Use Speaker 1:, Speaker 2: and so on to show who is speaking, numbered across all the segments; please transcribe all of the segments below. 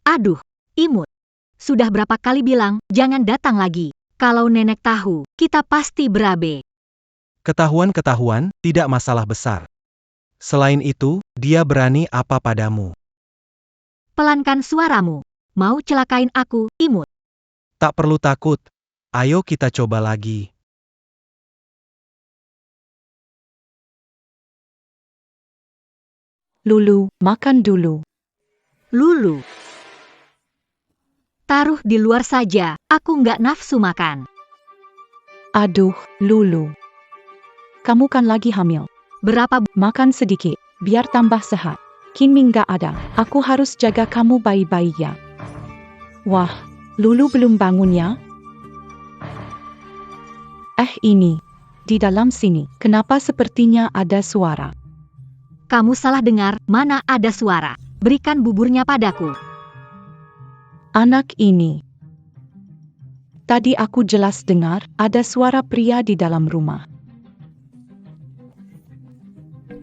Speaker 1: Aduh, imut. Sudah berapa kali bilang, jangan datang lagi. Kalau nenek tahu, kita pasti berabe.
Speaker 2: Ketahuan, tidak masalah besar. Selain itu, dia berani apa padamu?
Speaker 1: Pelankan suaramu. Mau celakain aku, imut.
Speaker 2: Tak perlu takut. Ayo kita coba lagi.
Speaker 3: Lulu, makan dulu.
Speaker 1: Lulu. Taruh di luar saja, aku nggak nafsu makan.
Speaker 3: Aduh, Lulu. Kamu kan lagi hamil.
Speaker 1: Berapa
Speaker 3: Makan sedikit, biar tambah sehat. Kinming gak ada, aku harus jaga kamu baik-baik ya. Wah, Lulu belum bangun ya? Ini. Di dalam sini, kenapa sepertinya ada suara?
Speaker 1: kamu salah dengar, mana ada suara. Berikan buburnya padaku.
Speaker 3: Anak ini. Tadi aku jelas dengar ada suara pria di dalam rumah.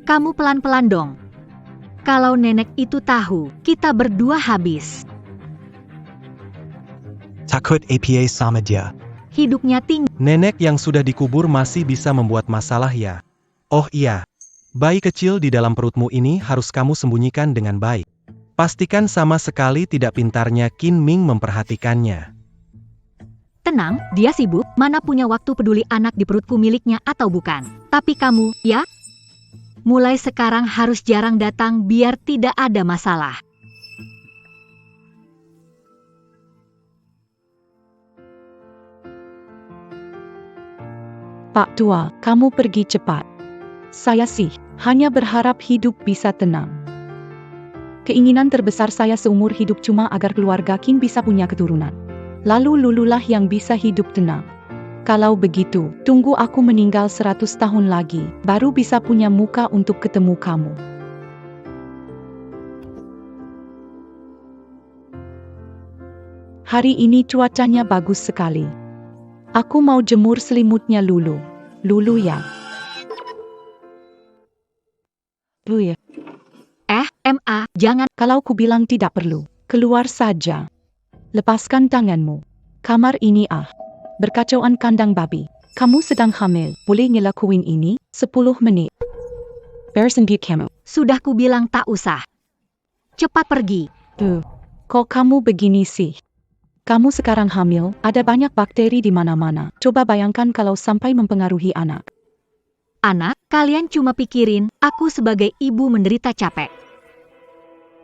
Speaker 1: Kamu pelan-pelan dong. Kalau nenek itu tahu, kita berdua habis.
Speaker 2: Takut apa sama dia.
Speaker 1: Hidupnya tinggi.
Speaker 2: Nenek yang sudah dikubur masih bisa membuat masalah ya. Oh iya. Bayi kecil di dalam perutmu ini harus kamu sembunyikan dengan baik. Pastikan sama sekali tidak pintarnya Qin Ming memperhatikannya.
Speaker 1: Tenang, dia sibuk, mana punya waktu peduli anak di perutku miliknya atau bukan. Tapi kamu, ya? Mulai sekarang harus jarang datang biar tidak ada masalah.
Speaker 3: Pak Tua, kamu pergi cepat. Saya sih, hanya berharap hidup bisa tenang. Keinginan terbesar saya seumur hidup cuma agar keluarga Qin bisa punya keturunan. Lalu Lululah yang bisa hidup tenang. Kalau begitu, tunggu aku meninggal 100 tahun lagi, baru bisa punya muka untuk ketemu kamu. Hari ini cuacanya bagus sekali. Aku mau jemur selimutnya Lulu. Lulu ya. Bu ya.
Speaker 1: Ma, jangan.
Speaker 3: Kalau ku bilang tidak perlu, keluar saja. Lepaskan tanganmu. Kamar ini berkacauan kandang babi. Kamu sedang hamil, boleh ngelakuin ini 10 menit. Bersendiri kamu.
Speaker 1: Sudah ku bilang tak usah. Cepat pergi.
Speaker 3: Kok kamu begini sih? Kamu sekarang hamil, ada banyak bakteri di mana-mana. Coba bayangkan kalau sampai mempengaruhi anak.
Speaker 1: Anak, kalian cuma pikirin, aku sebagai ibu menderita capek.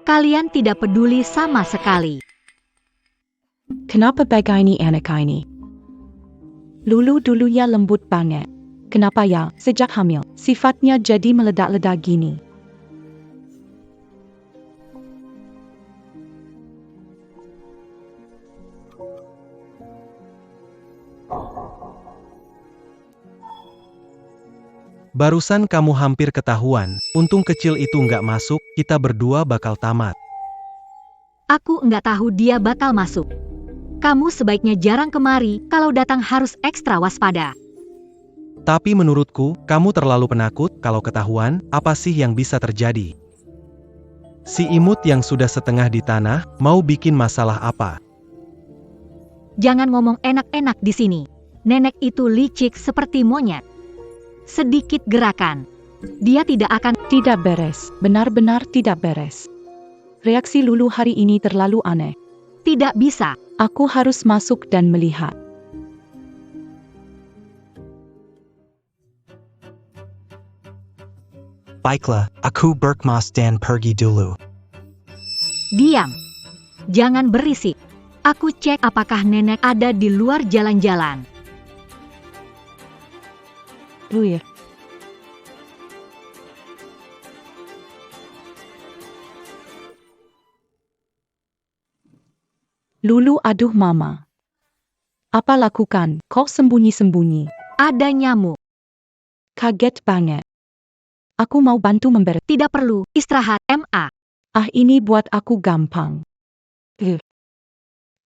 Speaker 1: Kalian tidak peduli sama sekali.
Speaker 3: Kenapa begini anak ini? Lulu dulunya lembut banget. Kenapa ya, sejak hamil, sifatnya jadi meledak-ledak gini?
Speaker 2: Barusan kamu hampir ketahuan, untung kecil itu nggak masuk, kita berdua bakal tamat.
Speaker 1: Aku nggak tahu dia bakal masuk. Kamu sebaiknya jarang kemari, kalau datang harus ekstra waspada.
Speaker 2: Tapi menurutku, kamu terlalu penakut, kalau ketahuan, apa sih yang bisa terjadi? Si imut yang sudah setengah di tanah, mau bikin masalah apa?
Speaker 1: Jangan ngomong enak-enak di sini. Nenek itu licik seperti monyet. Sedikit gerakan, dia tidak akan.
Speaker 3: Tidak beres, benar-benar tidak beres. Reaksi Lulu hari ini terlalu aneh.
Speaker 1: Tidak bisa.
Speaker 3: Aku harus masuk dan melihat.
Speaker 2: Baiklah, aku berkemas dan pergi dulu.
Speaker 1: Diam. Jangan berisik. Aku cek apakah nenek ada di luar jalan-jalan.
Speaker 3: Ya. Lulu, aduh mama. Apa lakukan? Kok sembunyi-sembunyi?
Speaker 1: Ada nyamuk.
Speaker 3: Kaget banget. Aku mau bantu membersihkan.
Speaker 1: Tidak perlu, istirahat, Ma.
Speaker 3: Ini buat aku gampang.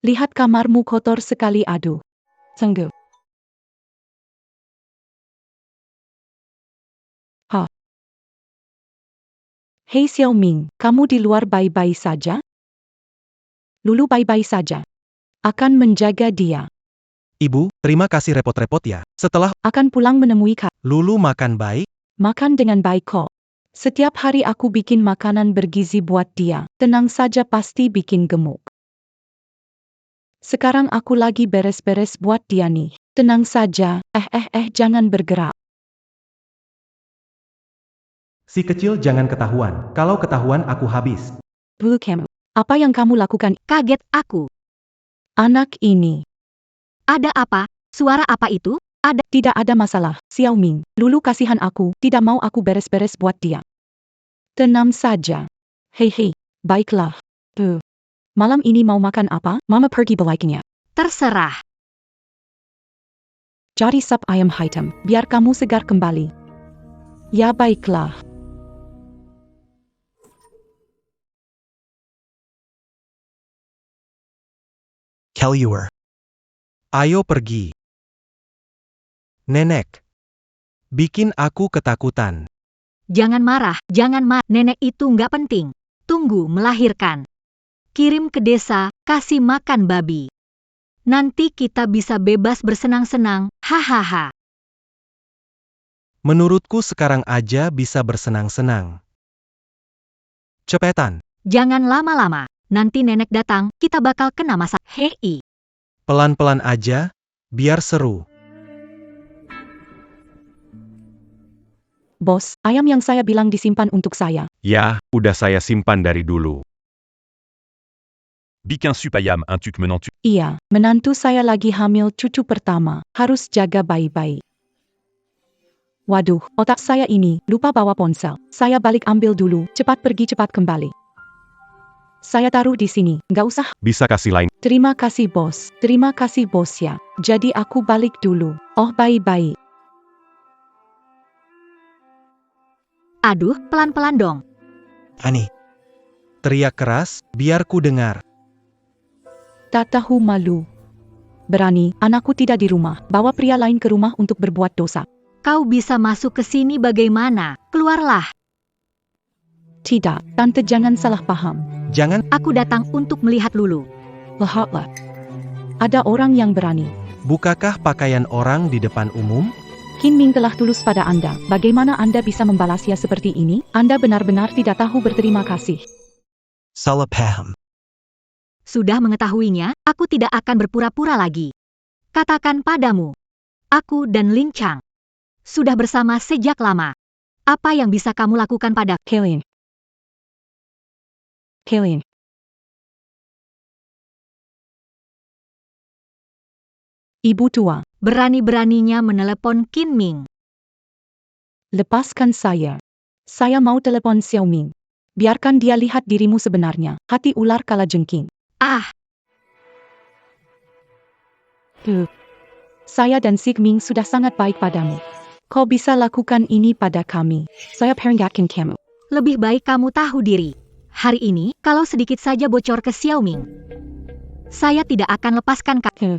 Speaker 3: Lihat kamarmu kotor sekali, aduh. Sengguh. Hei Xiaoming, kamu di luar baik-baik saja? Lulu baik-baik saja. Akan menjaga dia.
Speaker 2: Ibu, terima kasih repot-repot ya. Setelah
Speaker 3: Akan pulang menemui Kak.
Speaker 2: Lulu makan baik,
Speaker 3: Makan dengan baik kok. Setiap hari aku bikin makanan bergizi buat dia. Tenang saja pasti bikin gemuk. Sekarang aku lagi beres-beres buat dia nih. Tenang saja, jangan bergerak.
Speaker 2: si kecil jangan ketahuan. Kalau ketahuan aku habis.
Speaker 3: Blue Camo. Apa yang kamu lakukan?
Speaker 1: Kaget aku.
Speaker 3: Anak ini.
Speaker 1: Ada apa? Suara apa itu?
Speaker 3: Tidak ada masalah, Xiao Ming. Lulu kasihan aku, tidak mau aku beres-beres buat dia. Tenang saja. Hei, baiklah. Malam ini mau makan apa? Mama pergi belikannya.
Speaker 1: Terserah.
Speaker 3: Cari sop ayam hitam, biar kamu segar kembali. Ya baiklah.
Speaker 2: Kellyur. Ayo pergi. Nenek. Bikin aku ketakutan.
Speaker 1: Jangan marah, jangan marah. Nenek itu nggak penting. Tunggu melahirkan. Kirim ke desa, kasih makan babi. Nanti kita bisa bebas bersenang-senang, hahaha.
Speaker 2: Menurutku sekarang aja bisa bersenang-senang. Cepetan.
Speaker 1: Jangan lama-lama. Nanti nenek datang, kita bakal kena masalah. Hei.
Speaker 2: Pelan-pelan aja, biar seru.
Speaker 3: Bos, ayam yang saya bilang disimpan untuk saya.
Speaker 4: Ya, udah saya simpan dari dulu. Bikin sup ayam un truc menantu.
Speaker 3: Iya, menantu saya lagi hamil cucu pertama. Harus jaga baik-baik. Waduh, otak saya ini, lupa bawa ponsel. Saya balik ambil dulu, cepat pergi cepat kembali. Saya taruh di sini, nggak usah.
Speaker 4: Bisa kasih lain.
Speaker 3: Terima kasih bos ya. Jadi aku balik dulu. Oh baik-baik.
Speaker 1: Aduh, pelan-pelan dong.
Speaker 2: Ani. Teriak keras, biar ku dengar.
Speaker 3: Tak tahu malu. Berani, anakku tidak di rumah. Bawa pria lain ke rumah untuk berbuat dosa.
Speaker 1: Kau bisa masuk ke sini bagaimana? Keluarlah.
Speaker 3: Tidak, tante jangan salah paham.
Speaker 2: Jangan,
Speaker 1: Aku datang untuk melihat Lulu.
Speaker 3: Lihatlah. Ada orang yang berani.
Speaker 2: bukakah pakaian orang di depan umum?
Speaker 3: Qin Ming telah tulus pada Anda. Bagaimana Anda bisa membalasnya seperti ini? Anda benar-benar tidak tahu berterima kasih.
Speaker 2: Salah paham.
Speaker 1: Sudah mengetahuinya, aku tidak akan berpura-pura lagi. Katakan padamu. Aku dan Lin Chang sudah bersama sejak lama. Apa yang bisa kamu lakukan pada
Speaker 3: Kalian. Ibu tua,
Speaker 1: berani-beraninya menelepon Qin Ming?
Speaker 3: lepaskan saya. Saya mau telepon Xiao Ming. Biarkan dia lihat dirimu sebenarnya. Hati ular kalajengking.
Speaker 1: Ah,
Speaker 3: Saya dan Sig Ming sudah sangat baik padamu. Kau bisa lakukan ini pada kami. Saya peringatkan kamu.
Speaker 1: lebih baik kamu tahu diri. Hari ini, kalau sedikit saja bocor ke Xiao Ming, saya tidak akan lepaskan kamu.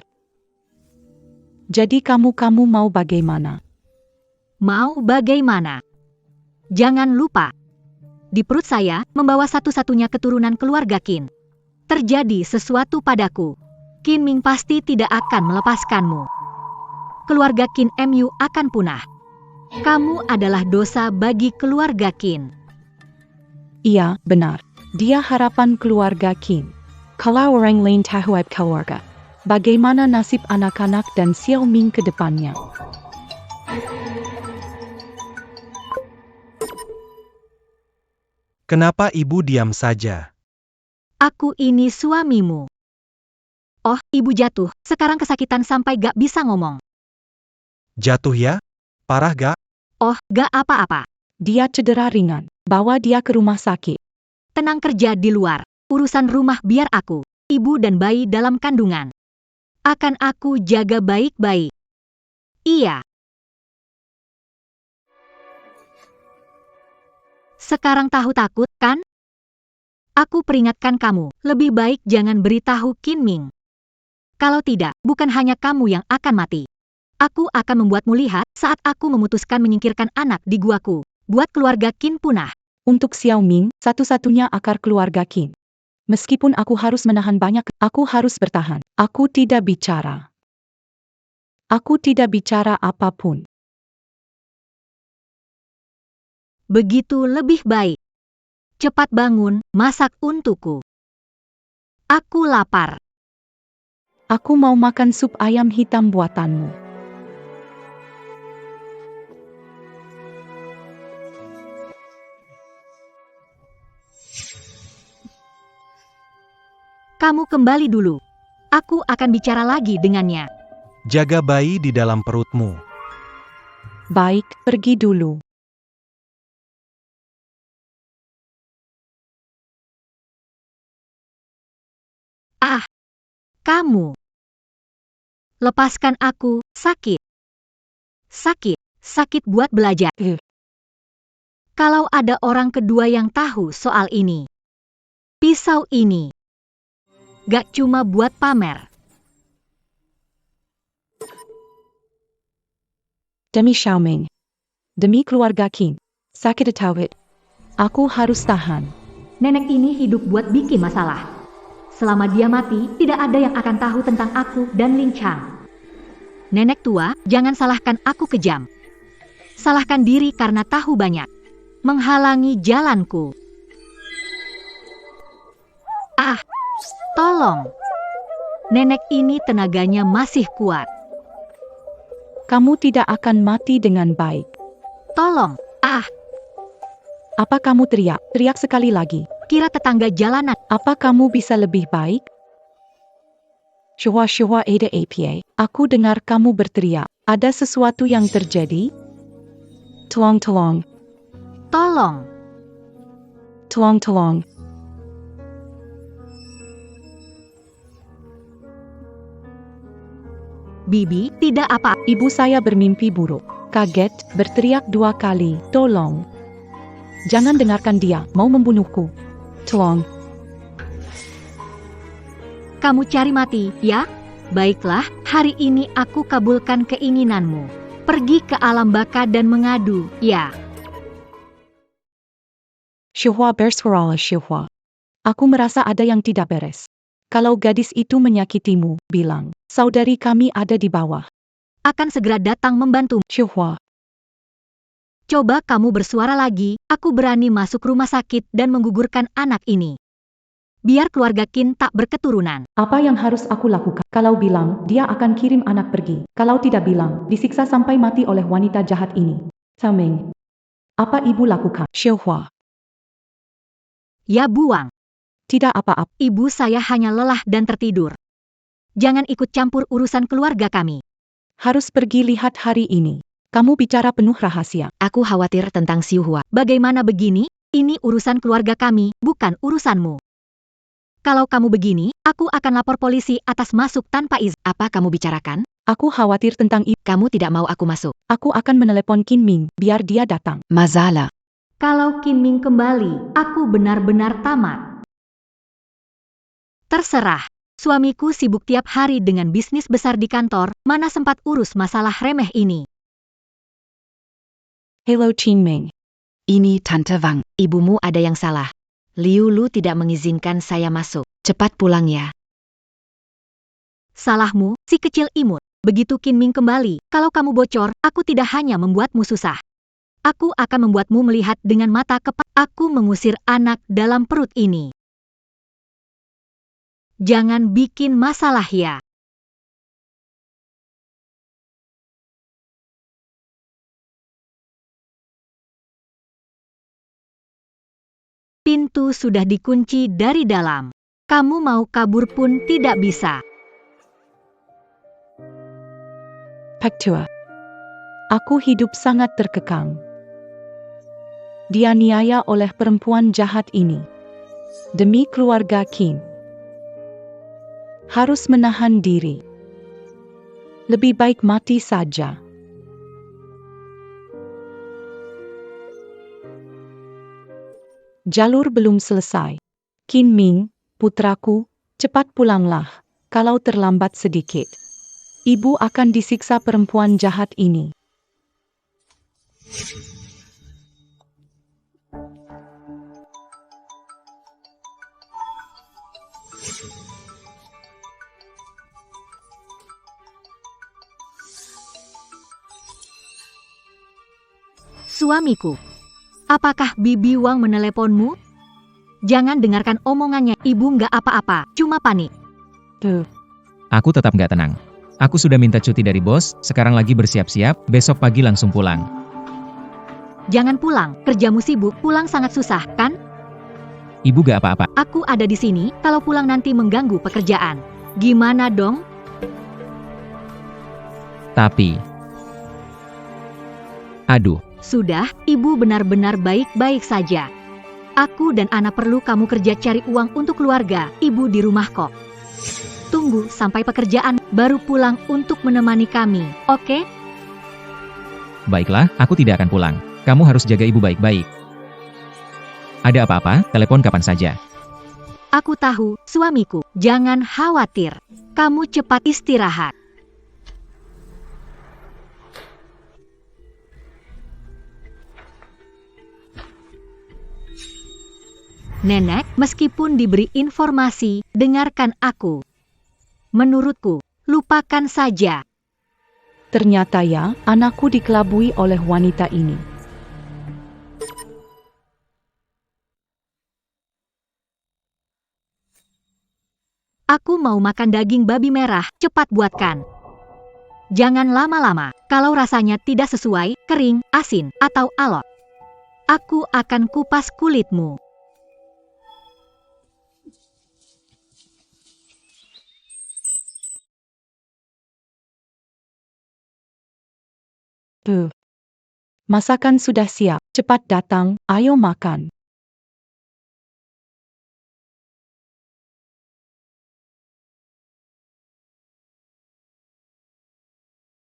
Speaker 3: Jadi kamu mau bagaimana?
Speaker 1: Mau bagaimana? Jangan lupa, di perut saya membawa satu-satunya keturunan keluarga Qin. Terjadi sesuatu padaku, Qin Ming pasti tidak akan melepaskanmu. Keluarga Qin MU akan punah. Kamu adalah dosa bagi keluarga Qin.
Speaker 3: Iya, benar. Dia harapan keluarga Qin. Kalau orang lain tahu aib keluarga, bagaimana nasib anak-anak dan Xiao Ming ke depannya?
Speaker 2: Kenapa ibu diam saja?
Speaker 1: Aku ini suamimu. Oh, ibu jatuh. Sekarang kesakitan sampai gak bisa ngomong.
Speaker 2: Jatuh ya? Parah gak?
Speaker 1: Oh, gak apa-apa.
Speaker 3: Dia cedera ringan. Bawa dia ke rumah sakit.
Speaker 1: Tenang kerja di luar. Urusan rumah biar aku, ibu dan bayi dalam kandungan. Akan aku jaga baik-baik. Iya. Sekarang tahu takut, kan? Aku peringatkan kamu, lebih baik jangan beritahu Qin Ming. Kalau tidak, bukan hanya kamu yang akan mati. Aku akan membuatmu lihat saat aku memutuskan menyingkirkan anak di guaku, buat keluarga Qin punah.
Speaker 3: Untuk Xiao Ming, satu-satunya akar keluarga Qin. Meskipun aku harus menahan banyak, aku harus bertahan. Aku tidak bicara. Aku tidak bicara apapun.
Speaker 1: Begitu lebih baik. Cepat bangun, masak untukku. Aku lapar.
Speaker 3: Aku mau makan sup ayam hitam buatanmu.
Speaker 1: Kamu kembali dulu. Aku akan bicara lagi dengannya.
Speaker 2: Jaga bayi di dalam perutmu.
Speaker 3: Baik, pergi dulu.
Speaker 1: Ah, kamu. Lepaskan aku, sakit. Sakit buat belajar. Kalau ada orang kedua yang tahu soal ini. Pisau ini. Gak cuma buat pamer.
Speaker 3: Demi Xiaoming. Demi keluarga Qin. Sakit tawit. Aku harus tahan.
Speaker 1: Nenek ini hidup buat bikin masalah. Selama dia mati, tidak ada yang akan tahu tentang aku dan Lin Chang. Nenek tua, jangan salahkan aku kejam. Salahkan diri karena tahu banyak. Menghalangi jalanku. Ah, tolong. Nenek ini tenaganya masih kuat.
Speaker 3: Kamu tidak akan mati dengan baik.
Speaker 1: Tolong. Ah,
Speaker 3: Apa kamu teriak? Teriak sekali lagi.
Speaker 1: kira tetangga jalanan.
Speaker 3: Apa kamu bisa lebih baik? Shua ada apa? Aku dengar kamu berteriak. Ada sesuatu yang terjadi? Tolong.
Speaker 1: Tolong.
Speaker 3: Tolong.
Speaker 1: Bibi, tidak apa.
Speaker 3: Ibu saya bermimpi buruk. Kaget, berteriak 2 kali. Tolong. Jangan dengarkan dia, mau membunuhku. Tolong.
Speaker 1: Kamu cari mati, ya? Baiklah, hari ini aku kabulkan keinginanmu. Pergi ke alam baka dan mengadu, ya.
Speaker 3: Shua bersuara Shua. Aku merasa ada yang tidak beres. Kalau gadis itu menyakitimu, bilang, saudari kami ada di bawah.
Speaker 1: Akan segera datang membantu.
Speaker 3: Shua.
Speaker 1: Coba kamu bersuara lagi, aku berani masuk rumah sakit dan menggugurkan anak ini. Biar keluarga Qin tak berketurunan.
Speaker 3: Apa yang harus aku lakukan? Kalau bilang, dia akan kirim anak pergi. Kalau tidak bilang, disiksa sampai mati oleh wanita jahat ini. Xiaoming. Apa ibu lakukan? Shua.
Speaker 1: Ya buang.
Speaker 3: Tidak apa-apa.
Speaker 1: Ibu saya hanya lelah dan tertidur. Jangan ikut campur urusan keluarga kami.
Speaker 3: Harus pergi lihat hari ini. Kamu bicara penuh rahasia.
Speaker 1: Aku khawatir tentang Xiu Hua. Bagaimana begini? Ini urusan keluarga kami, bukan urusanmu. Kalau kamu begini, aku akan lapor polisi atas masuk tanpa izin. Apa kamu bicarakan?
Speaker 3: Aku khawatir tentang ibu.
Speaker 1: Kamu tidak mau aku masuk.
Speaker 3: Aku akan menelepon Qin Ming, biar dia datang.
Speaker 1: Masalah. Kalau Qin Ming kembali, aku benar-benar tamat. Terserah. Suamiku sibuk tiap hari dengan bisnis besar di kantor, mana sempat urus masalah remeh ini.
Speaker 3: Hello Qin Ming.
Speaker 1: Ini Tante Wang. Ibumu ada yang salah. Liu Lu tidak mengizinkan saya masuk. Cepat pulang ya. Salahmu, si kecil imut. Begitu Qin Ming kembali, kalau kamu bocor, aku tidak hanya membuatmu susah. Aku akan membuatmu melihat dengan mata kepala. Aku mengusir anak dalam perut ini. Jangan bikin masalah ya. Pintu sudah dikunci dari dalam. Kamu mau kabur pun tidak bisa.
Speaker 3: Pektua. Aku hidup sangat terkekang. Dianiaya oleh perempuan jahat ini. Demi keluarga Qin. Harus menahan diri. Lebih baik mati saja. Jalur belum selesai. Qin Ming, putraku, cepat pulanglah. Kalau terlambat sedikit, ibu akan disiksa perempuan jahat ini.
Speaker 1: Suamiku, apakah Bibi Wang meneleponmu? Jangan dengarkan omongannya, ibu nggak apa-apa, cuma panik.
Speaker 3: Tuh,
Speaker 5: Aku tetap nggak tenang. Aku sudah minta cuti dari bos, sekarang lagi bersiap-siap, besok pagi langsung pulang.
Speaker 1: Jangan pulang, kerjamu sibuk, pulang sangat susah, kan?
Speaker 5: Ibu gak apa-apa.
Speaker 1: Aku ada di sini, kalau pulang nanti mengganggu pekerjaan. Gimana dong?
Speaker 5: Tapi... Aduh,
Speaker 1: Sudah, ibu benar-benar baik-baik saja. Aku dan Ana perlu kamu kerja cari uang untuk keluarga, ibu di rumah kok. Tunggu sampai pekerjaan, baru pulang untuk menemani kami, oke?
Speaker 5: baiklah, aku tidak akan pulang. Kamu harus jaga ibu baik-baik. Ada apa-apa, telepon kapan saja.
Speaker 1: Aku tahu, suamiku, jangan khawatir. Kamu cepat istirahat. Nenek, meskipun diberi informasi, dengarkan aku. Menurutku, lupakan saja.
Speaker 3: ternyata ya, anakku dikelabui oleh wanita ini.
Speaker 1: Aku mau makan daging babi merah, cepat buatkan. Jangan lama-lama, kalau rasanya tidak sesuai, kering, asin, atau alot. Aku akan kupas kulitmu.
Speaker 3: Tuh. Masakan sudah siap, cepat datang, ayo makan.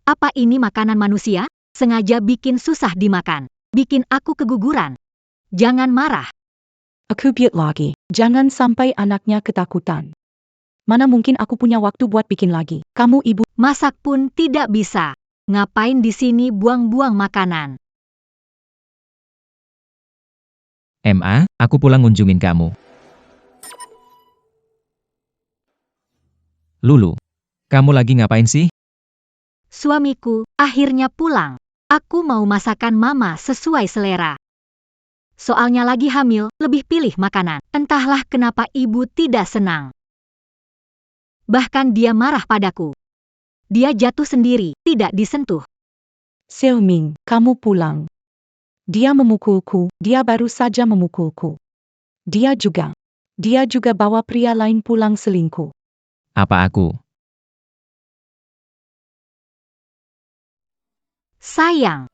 Speaker 1: Apa ini makanan manusia? Sengaja bikin susah dimakan. Bikin aku keguguran. Jangan marah.
Speaker 3: Aku biut lagi, jangan sampai anaknya ketakutan. Mana mungkin aku punya waktu buat bikin lagi. Kamu ibu,
Speaker 1: Masak pun tidak bisa. Ngapain di sini buang-buang makanan?
Speaker 5: MA, aku pulang ngunjungin kamu. Lulu, kamu lagi ngapain sih?
Speaker 1: Suamiku akhirnya pulang. Aku mau masakan mama sesuai selera. Soalnya lagi hamil, lebih pilih makanan. Entahlah kenapa ibu tidak senang. Bahkan dia marah padaku. Dia jatuh sendiri, tidak disentuh.
Speaker 3: Xiaoming, kamu pulang. Dia memukulku, dia baru saja memukulku. Dia juga bawa pria lain pulang selingkuh.
Speaker 5: Apa aku?
Speaker 1: Sayang,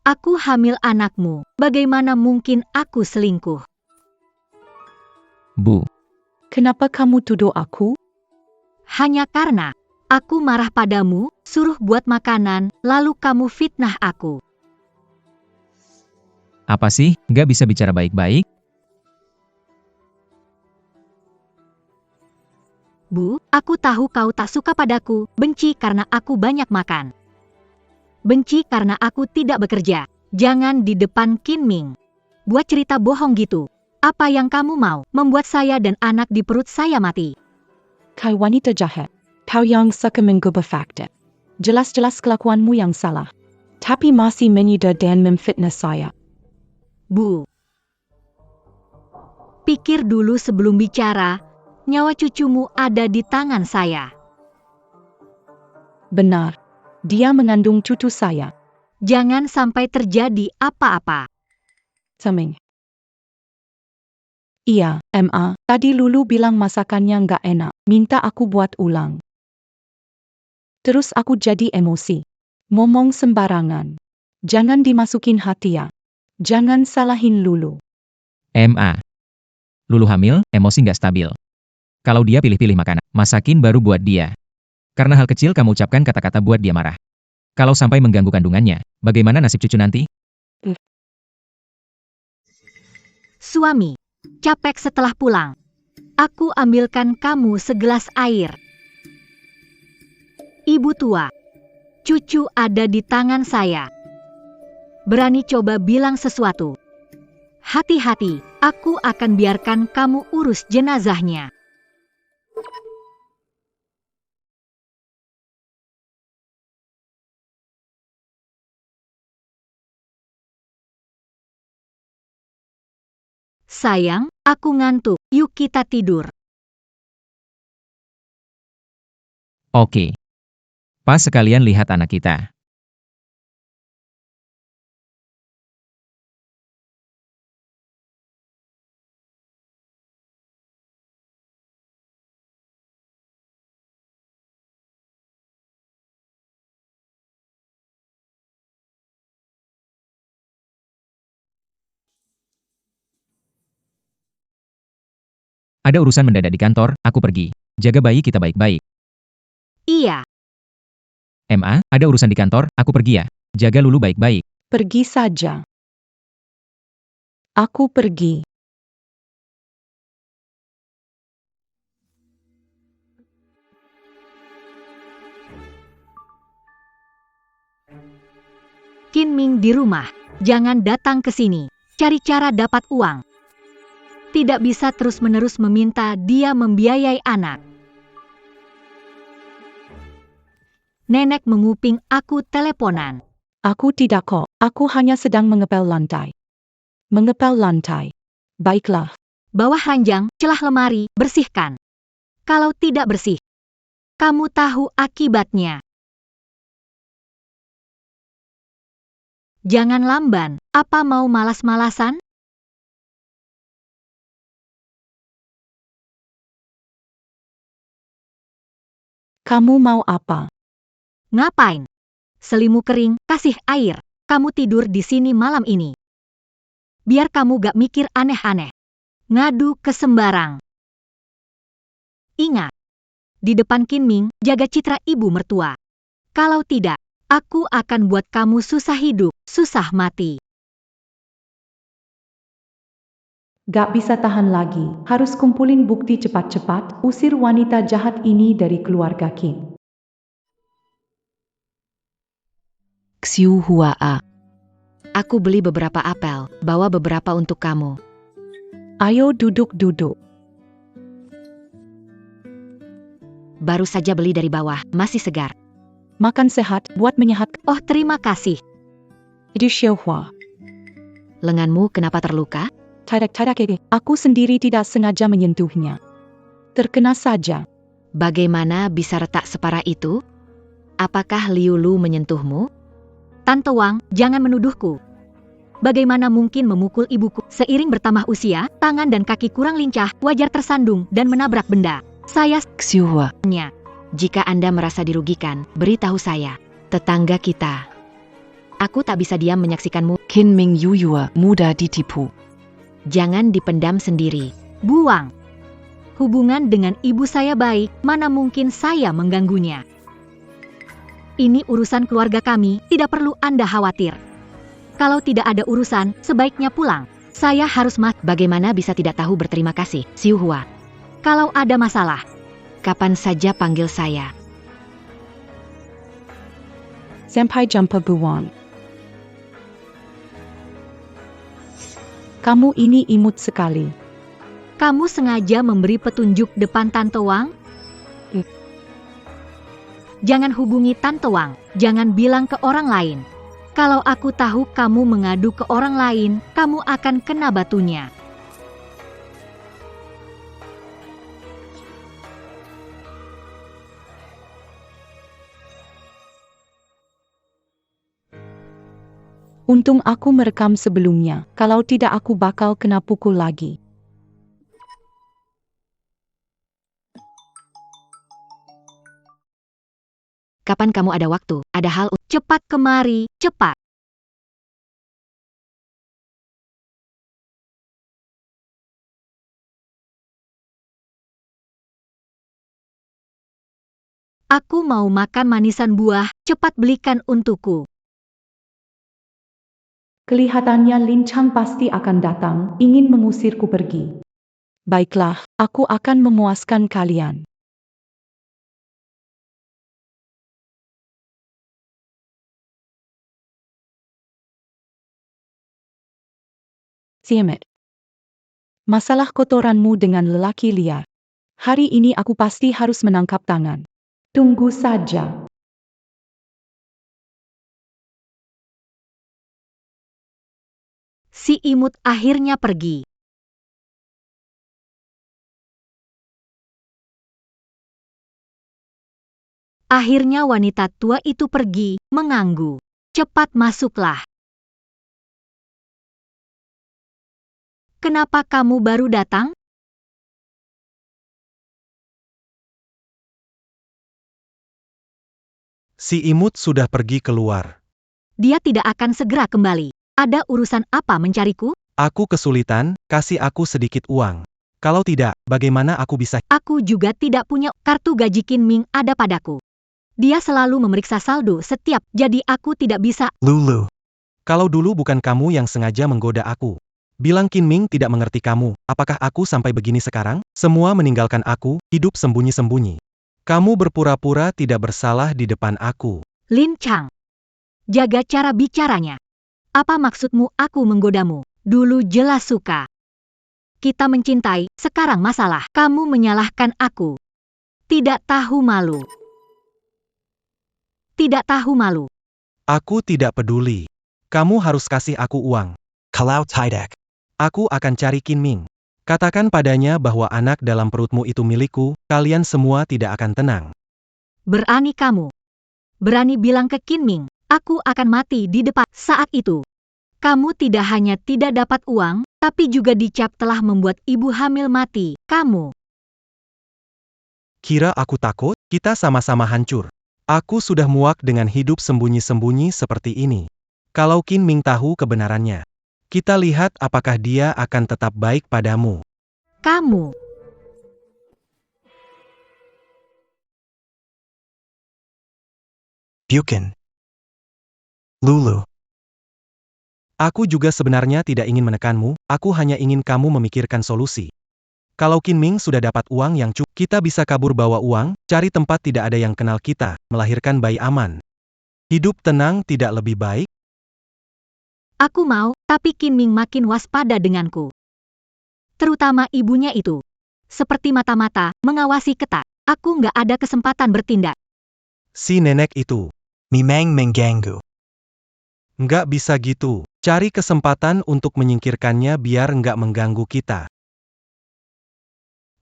Speaker 1: aku hamil anakmu. Bagaimana mungkin aku selingkuh?
Speaker 5: Bu,
Speaker 3: Kenapa kamu tuduh aku?
Speaker 1: Hanya karena aku marah padamu, suruh buat makanan, lalu kamu fitnah aku.
Speaker 5: apa sih? Nggak bisa bicara baik-baik?
Speaker 1: Bu, aku tahu kau tak suka padaku, benci karena aku banyak makan. Benci karena aku tidak bekerja. Jangan di depan Qin Ming. Buat cerita bohong gitu. Apa yang kamu mau? Membuat saya dan anak di perut saya mati.
Speaker 3: Kai wanita jahat. Kau yang suka menggubah fakta. Jelas-jelas kelakuanmu yang salah. Tapi masih menyida dan memfitnah saya.
Speaker 1: Bu, pikir dulu sebelum bicara. Nyawa cucumu ada di tangan saya.
Speaker 3: Benar. Dia mengandung cucu saya.
Speaker 1: Jangan sampai terjadi apa-apa.
Speaker 3: Seming. Iya, MA, tadi Lulu bilang masakannya nggak enak, minta aku buat ulang. Terus aku jadi emosi. Ngomong sembarangan. Jangan dimasukin hati ya. Jangan salahin Lulu.
Speaker 5: MA. Lulu hamil, emosi nggak stabil. Kalau dia pilih-pilih makanan, masakin baru buat dia. Karena hal kecil kamu ucapkan kata-kata buat dia marah. Kalau sampai mengganggu kandungannya, bagaimana nasib cucu nanti?
Speaker 1: Suami, capek setelah pulang. Aku ambilkan kamu segelas air. Ibu tua, cucu ada di tangan saya. Berani coba bilang sesuatu. Hati-hati, aku akan biarkan kamu urus jenazahnya. Sayang, aku ngantuk. Yuk kita tidur.
Speaker 5: Oke. Pas sekalian lihat anak kita. Ada urusan mendadak di kantor, aku pergi. Jaga bayi kita baik-baik.
Speaker 1: Iya,
Speaker 5: MA, ada urusan di kantor, aku pergi ya. Jaga Lulu baik-baik.
Speaker 3: Pergi saja. Aku pergi.
Speaker 1: Qin Ming di rumah. Jangan datang ke sini. Cari cara dapat uang. Tidak bisa terus-menerus meminta dia membiayai anak. Nenek menguping aku teleponan.
Speaker 3: Aku tidak kok. Aku hanya sedang mengepel lantai. Mengepel lantai. Baiklah.
Speaker 1: Bawah ranjang, celah lemari, bersihkan. Kalau tidak bersih, kamu tahu akibatnya. Jangan lamban, apa mau malas-malasan?
Speaker 3: Kamu mau apa?
Speaker 1: Ngapain? Selimut kering, kasih air. Kamu tidur di sini malam ini. Biar kamu gak mikir aneh-aneh. Ngadu ke sembarang. Ingat, di depan Qin Ming, jaga citra ibu mertua. Kalau tidak, aku akan buat kamu susah hidup, susah mati.
Speaker 3: Gak bisa tahan lagi. Harus kumpulin bukti cepat-cepat. Usir wanita jahat ini dari keluarga Qin.
Speaker 6: Xiu Hua A. Aku beli beberapa apel, bawa beberapa untuk kamu.
Speaker 3: Ayo duduk-duduk.
Speaker 6: Baru saja beli dari bawah, masih segar.
Speaker 3: Makan sehat, buat menyehatkan.
Speaker 1: Oh, terima kasih.
Speaker 3: Di Xiaohua.
Speaker 6: Lenganmu kenapa terluka?
Speaker 3: Tadak-tadak. Aku sendiri tidak sengaja menyentuhnya. Terkena saja.
Speaker 6: Bagaimana bisa retak separah itu? Apakah Liu Lu menyentuhmu?
Speaker 1: Tante Wang, jangan menuduhku. Bagaimana mungkin memukul ibuku? Seiring bertambah usia, tangan dan kaki kurang lincah, wajar tersandung dan menabrak benda. Saya
Speaker 6: Xiu Hua. Jika Anda merasa dirugikan, beritahu saya. Tetangga kita. Aku tak bisa diam menyaksikanmu. Qin Ming Yuyua mudah ditipu. Jangan dipendam sendiri.
Speaker 1: buang. Hubungan dengan ibu saya baik, mana mungkin saya mengganggunya. Ini urusan keluarga kami, tidak perlu Anda khawatir. Kalau tidak ada urusan, sebaiknya pulang. Saya harus
Speaker 6: Bagaimana bisa tidak tahu berterima kasih, Xiu Hua?
Speaker 1: Kalau ada masalah,
Speaker 6: Kapan saja panggil saya.
Speaker 3: Sampai jumpa Buwan. Kamu ini imut sekali.
Speaker 1: kamu sengaja memberi petunjuk depan Tante Wang? Jangan hubungi Tante Wang, jangan bilang ke orang lain. Kalau aku tahu kamu mengadu ke orang lain, kamu akan kena batunya.
Speaker 3: Untung aku merekam sebelumnya, kalau tidak aku bakal kena pukul lagi.
Speaker 6: Kapan kamu ada waktu? Ada hal
Speaker 1: Cepat kemari, cepat. Aku mau makan manisan buah, cepat belikan untukku.
Speaker 3: Kelihatannya Lin Chang pasti akan datang, ingin mengusirku pergi. Baiklah, aku akan memuaskan kalian. Siamet. Masalah kotoranmu dengan lelaki liar. Hari ini aku pasti harus menangkap tangan. Tunggu saja.
Speaker 1: Si imut akhirnya pergi. Akhirnya wanita tua itu pergi, mengganggu. Cepat masuklah. Kenapa kamu baru datang?
Speaker 2: Si imut sudah pergi keluar.
Speaker 1: Dia tidak akan segera kembali. Ada urusan apa mencariku?
Speaker 2: Aku kesulitan, kasih aku sedikit uang. Kalau tidak, bagaimana aku bisa?
Speaker 1: Aku juga tidak punya kartu gaji Qin Ming ada padaku. Dia selalu memeriksa saldo setiap, jadi aku tidak bisa.
Speaker 2: Lulu. Kalau dulu bukan kamu yang sengaja menggoda aku. Bilang Qin Ming tidak mengerti kamu, apakah aku sampai begini sekarang? Semua meninggalkan aku, hidup sembunyi-sembunyi. Kamu berpura-pura tidak bersalah di depan aku.
Speaker 1: Lin Chang. Jaga cara bicaranya. Apa maksudmu aku menggodamu? Dulu jelas suka. Kita mencintai, sekarang masalah. Kamu menyalahkan aku. Tidak tahu malu. Tidak tahu malu.
Speaker 2: Aku tidak peduli. Kamu harus kasih aku uang. Kalau tidak, aku akan cari Qin Ming. Katakan padanya bahwa anak dalam perutmu itu milikku, kalian semua tidak akan tenang.
Speaker 1: Berani kamu. Berani bilang ke Qin Ming, aku akan mati di depan saat itu. Kamu tidak hanya tidak dapat uang, tapi juga dicap telah membuat ibu hamil mati. Kamu.
Speaker 2: Kira aku takut? Kita sama-sama hancur. Aku sudah muak dengan hidup sembunyi-sembunyi seperti ini. Kalau Qin Ming tahu kebenarannya, kita lihat apakah dia akan tetap baik padamu.
Speaker 1: Kamu.
Speaker 2: Bukan. Lulu. Aku juga sebenarnya tidak ingin menekanmu, aku hanya ingin kamu memikirkan solusi. Kalau Qin Ming sudah dapat uang yang cukup, kita bisa kabur bawa uang, cari tempat tidak ada yang kenal kita, melahirkan bayi aman. Hidup tenang tidak lebih baik?
Speaker 1: Aku mau, tapi Qin Ming makin waspada denganku. Terutama ibunya itu. Seperti mata-mata, mengawasi ketat. Aku nggak ada kesempatan bertindak.
Speaker 2: Si nenek itu. Memang mengganggu. Nggak bisa gitu. Cari kesempatan untuk menyingkirkannya biar nggak mengganggu kita.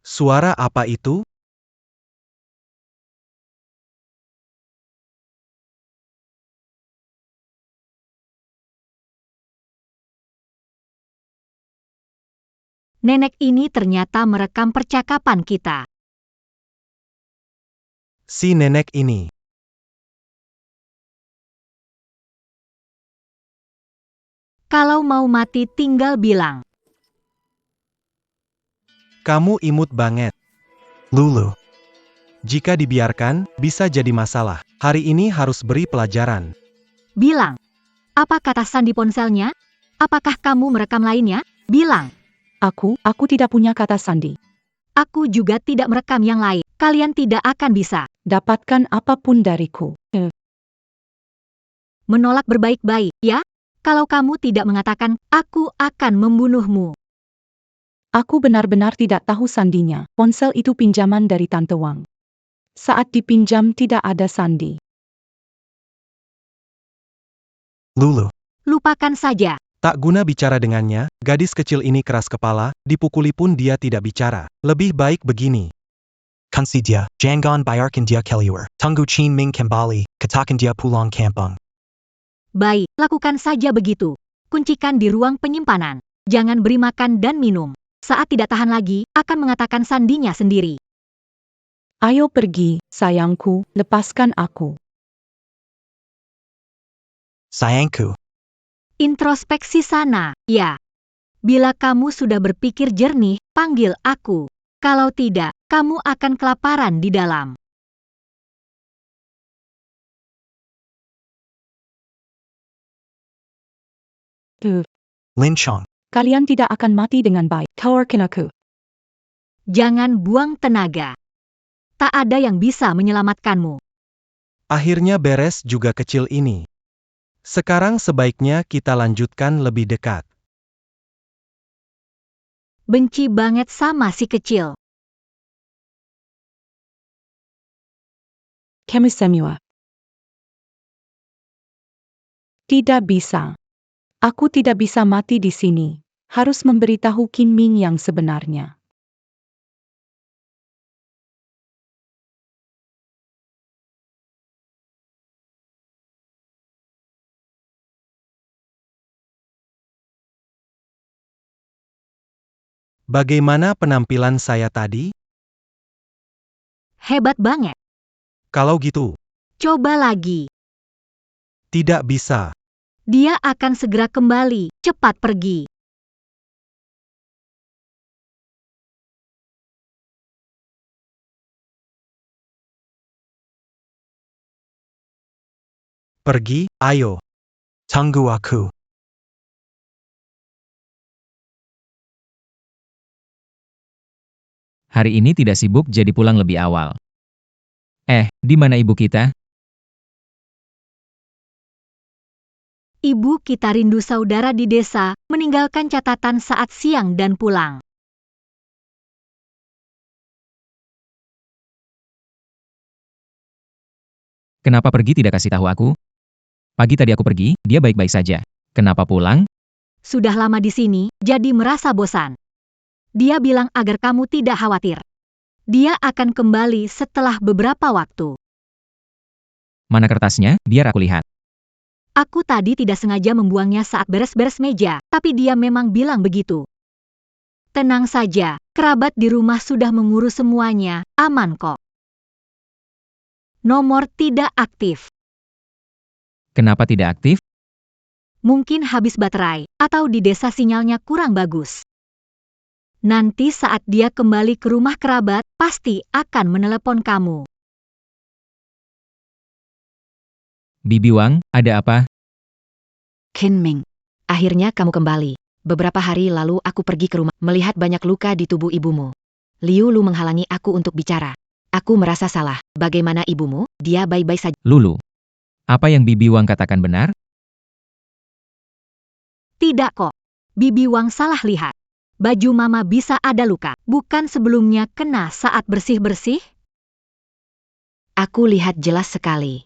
Speaker 2: Suara apa itu?
Speaker 1: Nenek ini ternyata merekam percakapan kita.
Speaker 2: Si nenek ini.
Speaker 1: Kalau mau mati tinggal bilang.
Speaker 2: Kamu imut banget. Lulu. Jika dibiarkan, bisa jadi masalah. Hari ini harus beri pelajaran.
Speaker 1: Bilang. Apa kata sandi ponselnya? Apakah kamu merekam lainnya? Bilang.
Speaker 3: Aku tidak punya kata sandi.
Speaker 1: Aku juga tidak merekam yang lain. Kalian tidak akan bisa.
Speaker 3: Dapatkan apapun dariku.
Speaker 1: Menolak berbaik-baik, ya? Kalau kamu tidak mengatakan, aku akan membunuhmu.
Speaker 3: Aku benar-benar tidak tahu sandinya. Ponsel itu pinjaman dari Tante Wang. Saat dipinjam tidak ada sandi.
Speaker 2: Lulu.
Speaker 1: Lupakan saja.
Speaker 2: Tak guna bicara dengannya, gadis kecil ini keras kepala, dipukuli pun dia tidak bicara. Lebih baik begini.
Speaker 7: Kunci dia, jangan biarkan dia keluar. Tunggu Qin Ming kembali, katakan dia pulang kampung.
Speaker 1: Baik, lakukan saja begitu. Kuncikan di ruang penyimpanan. Jangan beri makan dan minum. Saat tidak tahan lagi, akan mengatakan sandinya sendiri.
Speaker 3: Ayo pergi, sayangku, lepaskan aku.
Speaker 7: Sayangku.
Speaker 1: Introspeksi sana, ya. Bila kamu sudah berpikir jernih, panggil aku. Kalau tidak, kamu akan kelaparan di dalam.
Speaker 7: Lin Chang.
Speaker 3: Kalian tidak akan mati dengan baik. Tawarkan aku.
Speaker 1: Jangan buang tenaga. Tak ada yang bisa menyelamatkanmu.
Speaker 2: Akhirnya beres juga kecil ini. Sekarang sebaiknya kita lanjutkan lebih dekat.
Speaker 1: Benci banget sama si kecil.
Speaker 3: Kamu semua. Tidak bisa. Aku tidak bisa mati di sini. Harus memberitahu Qin Ming yang sebenarnya.
Speaker 2: Bagaimana penampilan saya tadi?
Speaker 1: Hebat banget.
Speaker 2: Kalau gitu,
Speaker 1: Coba lagi.
Speaker 2: tidak bisa.
Speaker 1: Dia akan segera kembali. Cepat pergi.
Speaker 2: Pergi, ayo.
Speaker 7: Tunggu aku.
Speaker 5: Hari ini tidak sibuk jadi pulang lebih awal. Di mana ibu kita?
Speaker 1: Ibu kita rindu saudara di desa, meninggalkan catatan saat siang dan pulang.
Speaker 5: Kenapa pergi tidak kasih tahu aku? Pagi tadi aku pergi, dia baik-baik saja. Kenapa pulang?
Speaker 1: Sudah lama di sini, jadi merasa bosan. Dia bilang agar kamu tidak khawatir. Dia akan kembali setelah beberapa waktu.
Speaker 5: Mana kertasnya? Biar aku lihat.
Speaker 1: Aku tadi tidak sengaja membuangnya saat beres-beres meja, tapi dia memang bilang begitu. Tenang saja, kerabat di rumah sudah mengurus semuanya, aman kok. Nomor tidak aktif.
Speaker 5: Kenapa tidak aktif?
Speaker 1: Mungkin habis baterai, atau di desa sinyalnya kurang bagus. Nanti saat dia kembali ke rumah kerabat, pasti akan menelepon kamu.
Speaker 5: Bibi Wang, ada apa?
Speaker 6: Qin Ming, akhirnya kamu kembali. Beberapa hari lalu aku pergi ke rumah, melihat banyak luka di tubuh ibumu. Liu Lu menghalangi aku untuk bicara. Aku merasa salah. Bagaimana ibumu? Dia baik-baik saja.
Speaker 5: Lulu. Apa yang Bibi Wang katakan benar?
Speaker 1: Tidak kok. Bibi Wang salah lihat. Baju mama bisa ada luka, bukan sebelumnya kena saat bersih-bersih?
Speaker 6: Aku lihat jelas sekali.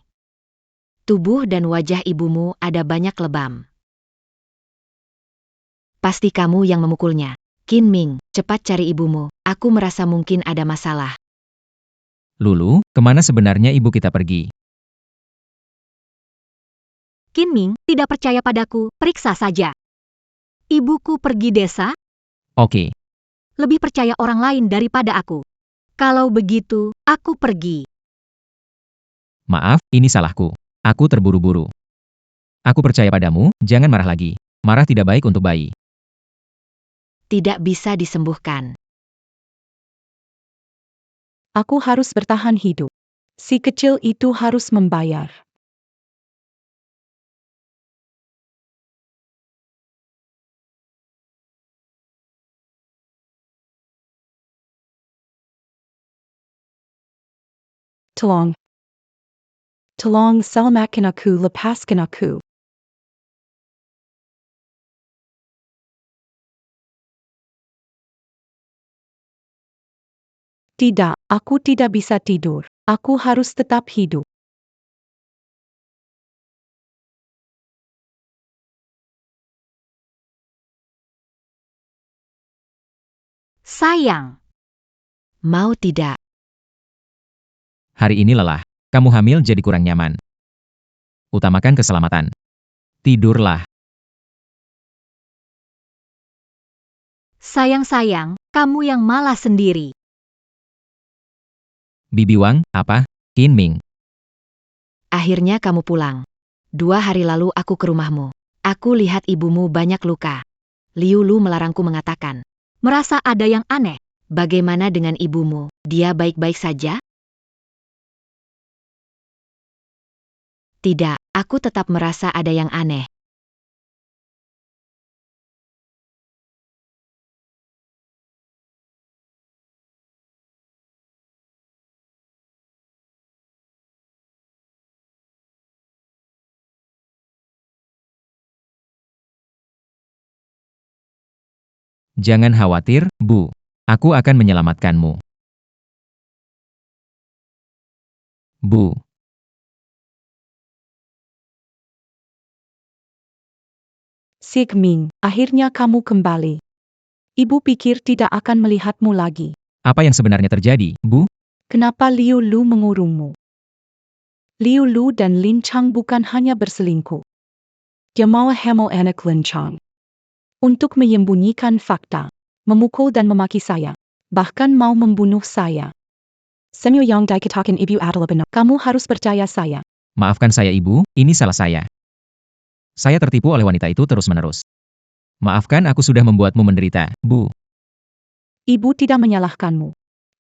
Speaker 6: Tubuh dan wajah ibumu ada banyak lebam. Pasti kamu yang memukulnya. Qin Ming, cepat cari ibumu. Aku merasa mungkin ada masalah.
Speaker 5: Lulu, kemana sebenarnya ibu kita pergi?
Speaker 1: Qin Ming tidak percaya padaku, periksa saja. Ibuku pergi desa,
Speaker 5: Oke,
Speaker 1: lebih percaya orang lain daripada aku. Kalau begitu, aku pergi.
Speaker 5: maaf, ini salahku. Aku terburu-buru. Aku percaya padamu, jangan marah lagi. Marah tidak baik untuk bayi.
Speaker 6: Tidak bisa disembuhkan.
Speaker 3: Aku harus bertahan hidup. Si kecil itu harus membayar. Tolong selamatkan aku, lepaskan aku. Tidak, aku tidak bisa tidur. Aku harus tetap hidup.
Speaker 1: Sayang,
Speaker 6: Mau tidak?
Speaker 5: Hari ini lelah. Kamu hamil jadi kurang nyaman. Utamakan keselamatan. Tidurlah.
Speaker 1: sayang, kamu yang malah sendiri.
Speaker 5: Bibi Wang, apa? Qin Ming.
Speaker 6: Akhirnya kamu pulang. 2 hari lalu aku ke rumahmu. Aku lihat ibumu banyak luka. Liu Lu melarangku mengatakan.
Speaker 1: Merasa ada yang aneh.
Speaker 6: Bagaimana dengan ibumu? Dia baik-baik saja? Tidak, aku tetap merasa ada yang aneh.
Speaker 5: Jangan khawatir, Bu. Aku akan menyelamatkanmu. Bu.
Speaker 3: Sigming, akhirnya kamu kembali. Ibu pikir tidak akan melihatmu lagi.
Speaker 5: Apa yang sebenarnya terjadi, Bu?
Speaker 3: Kenapa Liu Lu mengurungmu? Liu Lu dan Lin Chang bukan hanya berselingkuh. Dia mau hamil anak Lin Chang. Untuk menyembunyikan fakta, memukul dan memaki saya, bahkan mau membunuh saya. Semyo yang dikatakan ibu adalah benar. Kamu harus percaya saya.
Speaker 5: Maafkan saya ibu, ini salah saya. Saya tertipu oleh wanita itu terus-menerus. Maafkan aku sudah membuatmu menderita, Bu.
Speaker 3: Ibu tidak menyalahkanmu.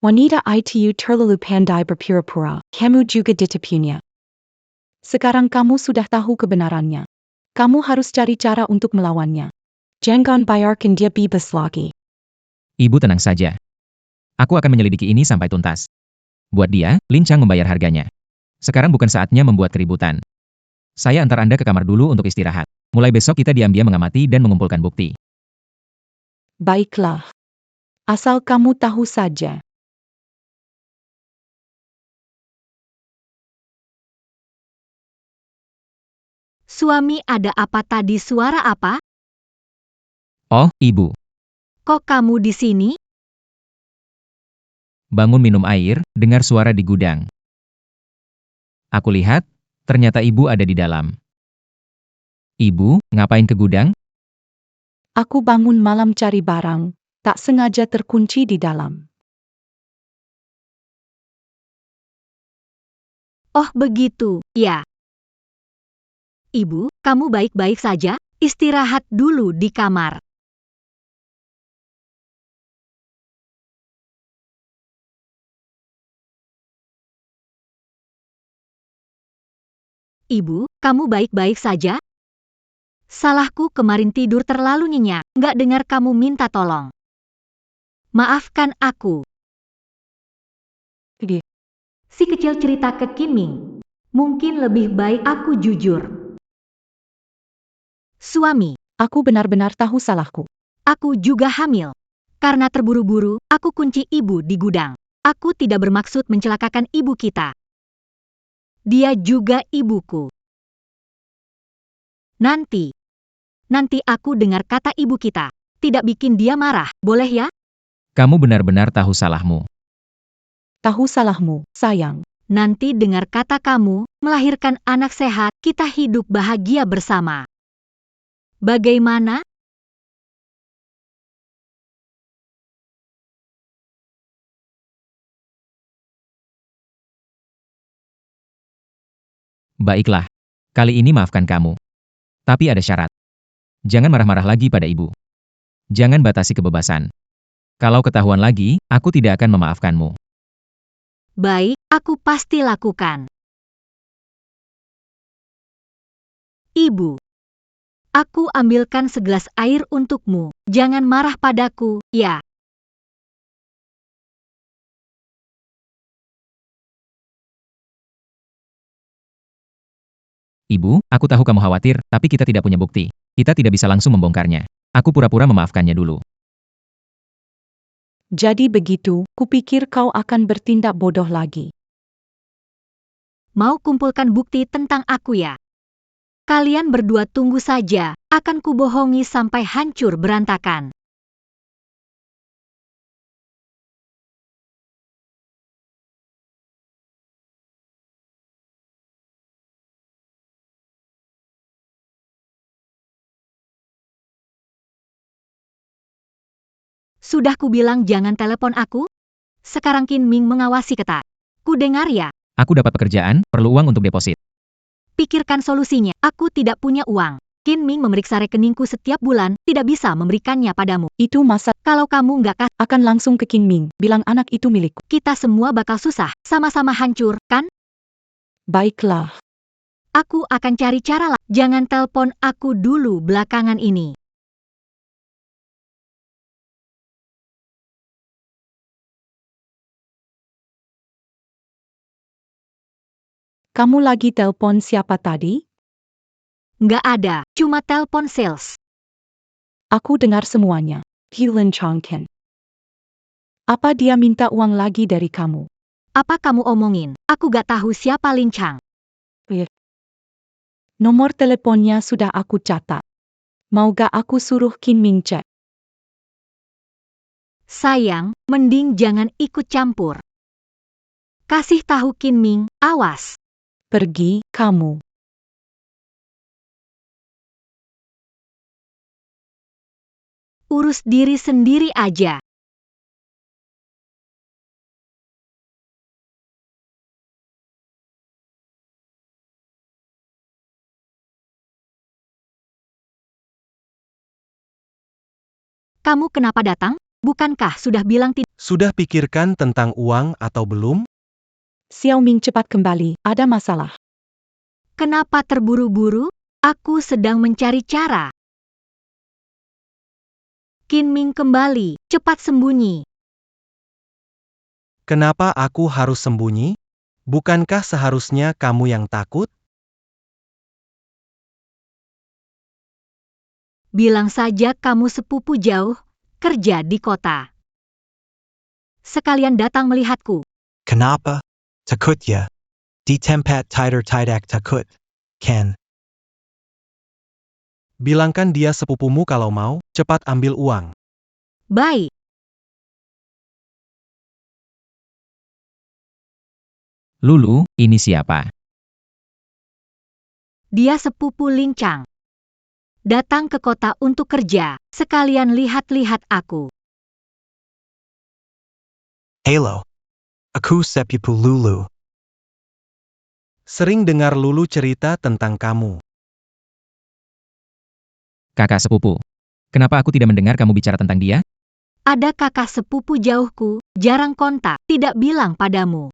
Speaker 3: Wanita itu terlalu pandai berpura-pura. Kamu juga ditipunya. Sekarang kamu sudah tahu kebenarannya. Kamu harus cari cara untuk melawannya. Jangan biarkan dia bebas lagi.
Speaker 5: Ibu tenang saja. Aku akan menyelidiki ini sampai tuntas. Buat dia, Lin Chang membayar harganya. Sekarang bukan saatnya membuat keributan. Saya antar Anda ke kamar dulu untuk istirahat. Mulai besok kita diam-diam mengamati dan mengumpulkan bukti.
Speaker 3: Baiklah. Asal kamu tahu saja.
Speaker 1: Suami, ada apa tadi? Suara apa?
Speaker 5: Oh, Ibu.
Speaker 1: Kok kamu di sini?
Speaker 5: Bangun minum air, dengar suara di gudang. Aku lihat, ternyata Ibu ada di dalam. Ibu, ngapain ke gudang?
Speaker 3: Aku bangun malam cari barang, tak sengaja terkunci di dalam.
Speaker 1: Oh begitu, ya. Ibu, kamu baik-baik saja? Istirahat dulu di kamar. Ibu, kamu baik-baik saja? Salahku kemarin tidur terlalu nyenyak, nggak dengar kamu minta tolong. Maafkan aku.
Speaker 3: Dia.
Speaker 1: Si kecil cerita ke Kim Ming. Mungkin lebih baik aku jujur. Suami,
Speaker 3: Aku benar-benar tahu salahku.
Speaker 1: aku juga hamil. Karena terburu-buru, aku kunci ibu di gudang. Aku tidak bermaksud mencelakakan ibu kita. Dia juga ibuku. Nanti aku dengar kata ibu kita. Tidak bikin dia marah, boleh ya?
Speaker 5: Kamu benar-benar tahu salahmu.
Speaker 3: Tahu salahmu, sayang.
Speaker 1: Nanti dengar kata kamu, melahirkan anak sehat, kita hidup bahagia bersama. Bagaimana?
Speaker 5: Baiklah. Kali ini maafkan kamu. Tapi ada syarat. Jangan marah-marah lagi pada ibu. Jangan batasi kebebasan. Kalau ketahuan lagi, aku tidak akan memaafkanmu.
Speaker 1: Baik, aku pasti lakukan. Ibu, aku ambilkan segelas air untukmu. Jangan marah padaku, ya.
Speaker 5: Ibu, aku tahu kamu khawatir, tapi kita tidak punya bukti. Kita tidak bisa langsung membongkarnya. Aku pura-pura memaafkannya dulu.
Speaker 3: Jadi begitu, kupikir kau akan bertindak bodoh lagi.
Speaker 1: Mau kumpulkan bukti tentang aku ya? Kalian berdua tunggu saja, akan kubohongi sampai hancur berantakan. Sudah kubilang jangan telepon aku? Sekarang Kin Ming mengawasi ketat. Ku dengar ya,
Speaker 5: Aku dapat pekerjaan, perlu uang untuk deposit.
Speaker 1: pikirkan solusinya. Aku tidak punya uang. Kin Ming memeriksa rekeningku setiap bulan, tidak bisa memberikannya padamu.
Speaker 3: Itu masa
Speaker 1: Kalau kamu nggak kasih,
Speaker 3: akan langsung ke Kin Ming, bilang anak itu milikku.
Speaker 1: kita semua bakal susah, sama-sama hancur, kan?
Speaker 3: Baiklah.
Speaker 1: Aku akan cari cara lah. Jangan telepon aku dulu belakangan ini.
Speaker 3: Kamu lagi telepon siapa tadi?
Speaker 1: Nggak ada, cuma telepon sales.
Speaker 3: Aku dengar semuanya. Lin Changken. Apa dia minta uang lagi dari kamu?
Speaker 1: Apa kamu omongin? Aku gak tahu siapa Lin Chang.
Speaker 3: Nomor teleponnya sudah aku catat. Mau gak aku suruh Kin Ming cek?
Speaker 1: Sayang, mending jangan ikut campur. Kasih tahu Kin Ming, awas.
Speaker 3: Pergi, kamu.
Speaker 1: urus diri sendiri aja. Kamu kenapa datang? Bukankah sudah bilang tidak?
Speaker 2: Sudah pikirkan tentang uang atau belum?
Speaker 3: Xiao Ming cepat kembali, ada masalah.
Speaker 1: Kenapa terburu-buru? Aku sedang mencari cara. Qin Ming kembali, cepat sembunyi.
Speaker 2: Kenapa aku harus sembunyi? Bukankah seharusnya kamu yang takut?
Speaker 1: Bilang saja kamu sepupu jauh, kerja di kota. Sekalian datang melihatku.
Speaker 7: Kenapa? Takut ya? Di tempat tidak takut. Kan?
Speaker 2: Bilangkan dia sepupumu kalau mau, cepat ambil uang.
Speaker 1: Baik.
Speaker 5: Lulu, ini siapa?
Speaker 1: Dia sepupu Lincang. Datang ke kota untuk kerja, sekalian lihat-lihat aku.
Speaker 7: Halo. Aku sepupu Lulu.
Speaker 2: Sering dengar Lulu cerita tentang kamu.
Speaker 5: Kakak sepupu. Kenapa aku tidak mendengar kamu bicara tentang dia?
Speaker 1: Ada kakak sepupu jauhku, jarang kontak, tidak bilang padamu.